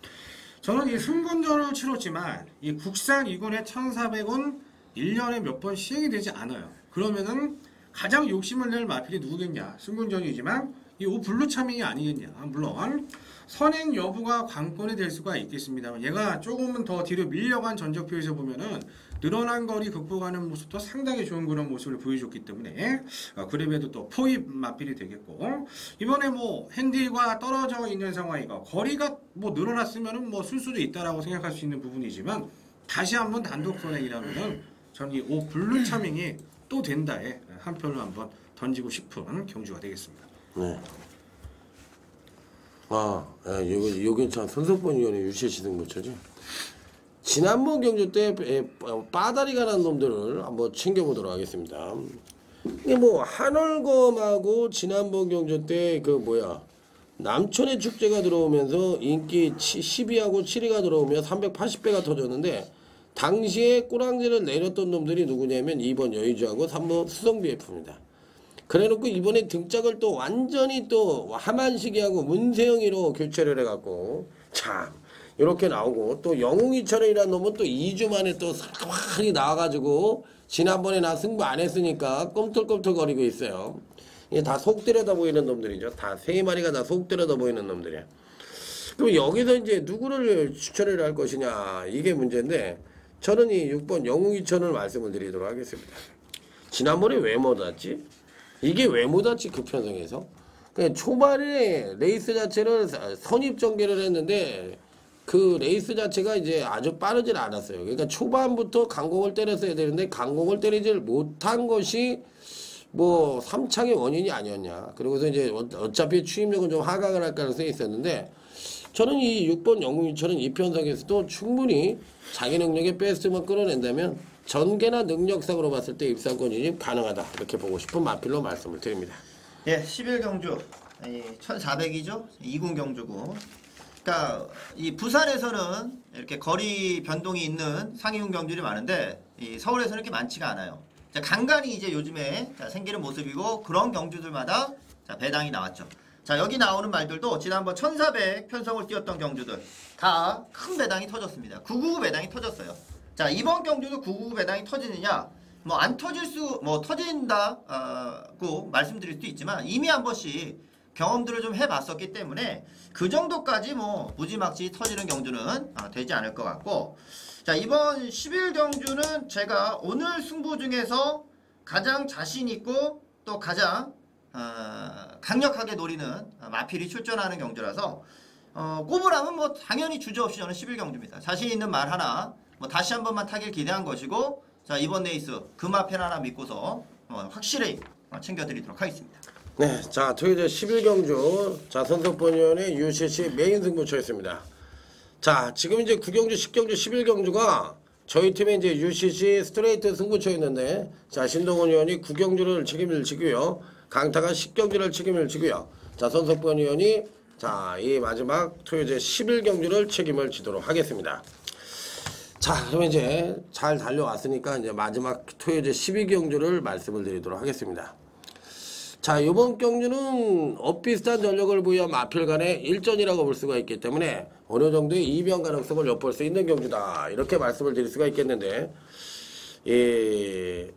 저는 이 승군전을 치렀지만 이 국산 2군의 1,400원 1년에 몇 번 시행이 되지 않아요. 그러면은 가장 욕심을 낼 마필이 누구겠냐? 승군전이지만 이 블루 차밍이 아니겠냐? 물론 선행 여부가 관건이 될 수가 있겠습니다만 얘가 조금은 더 뒤로 밀려간 전적표에서 보면은 늘어난 거리 극복하는 모습도 상당히 좋은 그런 모습을 보여줬기 때문에 그래도 또 포입 마필이 되겠고 이번에 뭐 핸들과 떨어져 있는 상황이고 거리가 뭐 늘어났으면은 뭐 쓸 수도 있다라고 생각할 수 있는 부분이지만 다시 한번 단독 선행이라면은 저는 이 블루 차밍이 또 된다에 한 표를 한번 던지고 싶은 경주가 되겠습니다. 네. 요게 참 손석번 위원의 UCC 승부처지. 지난번 경주 때 빠다리가 난 놈들을 한번 챙겨보도록 하겠습니다. 이게 뭐 한월검하고 지난번 경주 때 그 남촌의 축제가 들어오면서 인기 12하고 7위가 들어오면 380배가 터졌는데 당시에 꼬랑지를 내렸던 놈들이 누구냐면 2번 여의주하고 3번 수성비F입니다. 그래놓고 이번에 등짝을 또 완전히 또 하만식이하고 문세영이로 교체를 해갖고 참 이렇게 나오고 또 영웅이철이라는 놈은 또 2주 만에 또 살짝하게 나와가지고 지난번에 나 승부 안 했으니까 꼼틀꼼틀거리고 있어요. 이게 다 속 들여다 보이는 놈들이죠. 다 세 마리가 다 속 들여다 보이는 놈들이야. 그럼 여기서 이제 누구를 추천을 할 것이냐 이게 문제인데 저는 이 6번 영웅이철을 말씀을 드리도록 하겠습니다. 지난번에 왜 못 왔지? 이게 왜 못 왔지 그 편성에서? 그냥 초반에 레이스 자체를 선입 전개를 했는데 그 레이스 자체가 이제 아주 빠르질 않았어요. 그러니까 초반부터 강공을 때렸어야 되는데 강공을 때리질 못한 것이 뭐 3창의 원인이 아니었냐. 그리고서 이제 어차피 추임력은 좀 하강을 할 가능성이 있었는데 저는 이 6번 영웅이철은 이 편성에서도 충분히 자기 능력의 베스트만 끌어낸다면 전개나 능력상으로 봤을 때 입상권 진입 가능하다. 이렇게 보고 싶은 마필로 말씀을 드립니다. 예, 11 경주 1,400이죠. 2군 경주고. 그러니까 이 부산에서는 이렇게 거리 변동이 있는 상위군 경주들이 많은데 이 서울에서는 이렇게 많지가 않아요. 자, 간간히 이제 요즘에 생기는 모습이고 그런 경주들마다 배당이 나왔죠. 자, 여기 나오는 말들도 지난번 1,400 편성을 띄웠던 경주들 다 큰 배당이 터졌습니다. 999 배당이 터졌어요. 자, 이번 경주도 999 배당이 터지느냐? 뭐 안 터질 수, 뭐 터진다고 말씀드릴 수도 있지만 이미 한 번씩 경험들을 좀 해봤었기 때문에 그 정도까지 뭐 무지막지 터지는 경주는 되지 않을 것 같고, 자, 이번 10일 경주는 제가 오늘 승부 중에서 가장 자신 있고 또 가장 강력하게 노리는 마필이 출전하는 경주라서 꼽으라면 뭐 당연히 주저없이 저는 10일 경주입니다. 자신 있는 말 하나, 뭐 다시 한 번만 타길 기대한 것이고, 자, 이번 레이스 금화펜 하나 믿고서 확실히 챙겨드리도록 하겠습니다. 네, 자, 토요일 10일 경주, 자, 선석본위원의 UCC 메인 승부처였습니다. 자, 지금 이제 9경주, 10경주, 11 경주가 저희 팀의 이제 UCC 스트레이트 승부처였는데, 자, 신동원 의원이 9경주를 책임을 지고요, 강타가 10경주를 책임을 지고요, 자, 선석본 의원이 자, 이 마지막 토요일 11 경주를 책임을 지도록 하겠습니다. 자, 그러면 이제 잘 달려왔으니까 이제 마지막 토요일 12경주를 말씀을 드리도록 하겠습니다. 자, 이번 경주는 엇비슷한 전력을 보유한 마필 간의 일전이라고 볼 수가 있기 때문에 어느 정도의 이변 가능성을 엿볼 수 있는 경주다, 이렇게 말씀을 드릴 수가 있겠는데, 이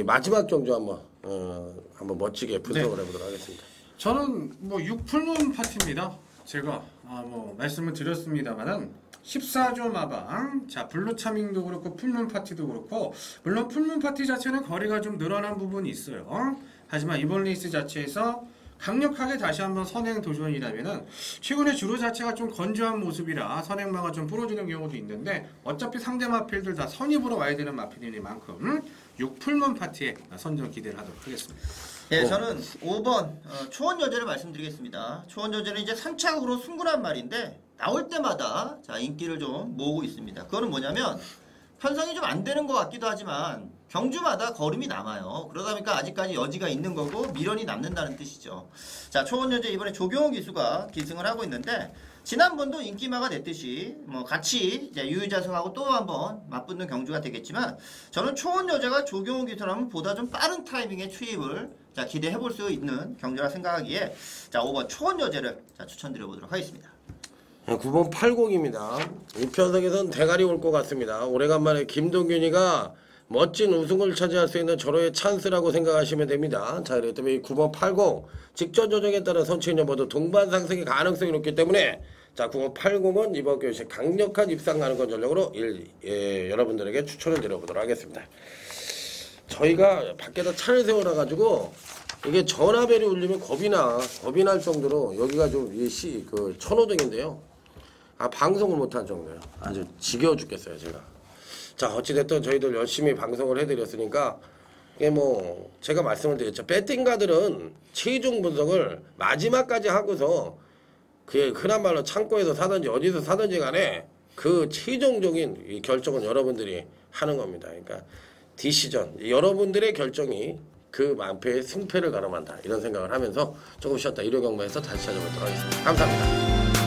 마지막 경주 한번 멋지게 분석을 해보도록 하겠습니다. 저는 뭐 6풀문 파티입니다. 제가 뭐 말씀을 드렸습니다만은 14조 마방, 자, 블루 차밍도 그렇고 풀문 파티도 그렇고, 물론 풀문 파티 자체는 거리가 좀 늘어난 부분이 있어요. 하지만 이번 레이스 자체에서 강력하게 다시 한번 선행 도전이라면은, 최근에 주로 자체가 좀 건조한 모습이라 선행마가 좀 부러지는 경우도 있는데, 어차피 상대 마필들 다 선입으로 와야 되는 마필이니만큼 6풀문 파티에 선정 기대를 하도록 하겠습니다. 네, 저는 5번 초원 여제를 말씀드리겠습니다. 초원 여제는 이제 3차적으로 승부란 말인데 나올 때마다 자, 인기를 좀 모으고 있습니다. 그거는 뭐냐면 편성이 좀 안 되는 것 같기도 하지만 경주마다 걸음이 남아요. 그러다 보니까 아직까지 여지가 있는 거고 미련이 남는다는 뜻이죠. 자, 초원 여제 이번에 조경호 기수가 기승을 하고 있는데, 지난번도 인기마가 됐듯이 뭐 같이 이제 유유자승하고 또 한번 맞붙는 경주가 되겠지만, 저는 초원 여제가 조경호 기수라면 보다 좀 빠른 타이밍의 추입을 자, 기대해 볼 수 있는 경주라 생각하기에 자, 5번 초원 여제를 자, 추천드려 보도록 하겠습니다. 9번 80입니다. 이 편성에선 대가리 올 것 같습니다. 오래간만에 김동균이가 멋진 우승을 차지할 수 있는 절호의 찬스라고 생각하시면 됩니다. 자, 그렇기 때문에 이 9번 80 직전 조정에 따른 선취인연 모두 동반 상승의 가능성이 높기 때문에, 자, 9번 80은 이번 교시 강력한 입상 가능권 전력으로 여러분들에게 추천을 드려보도록 하겠습니다. 저희가 밖에다 차를 세워놔가지고 이게 전화벨이 울리면 겁이 날 정도로 여기가 좀 천호등인데요. 방송을 못할 정도예요. 아주 지겨워 죽겠어요, 제가. 자, 어찌됐든 저희들 열심히 방송을 해드렸으니까, 이게 뭐 제가 말씀을 드렸죠. 배팅가들은 최종 분석을 마지막까지 하고서 그 흔한 말로 창고에서 사든지 어디서 사든지 간에 그 최종적인 이 결정은 여러분들이 하는 겁니다. 그러니까 디시전, 여러분들의 결정이 그 만패의 승패를 가름한다, 이런 생각을 하면서 조금 쉬었다 1호 경마에서 다시 찾아뵙도록 하겠습니다. 감사합니다.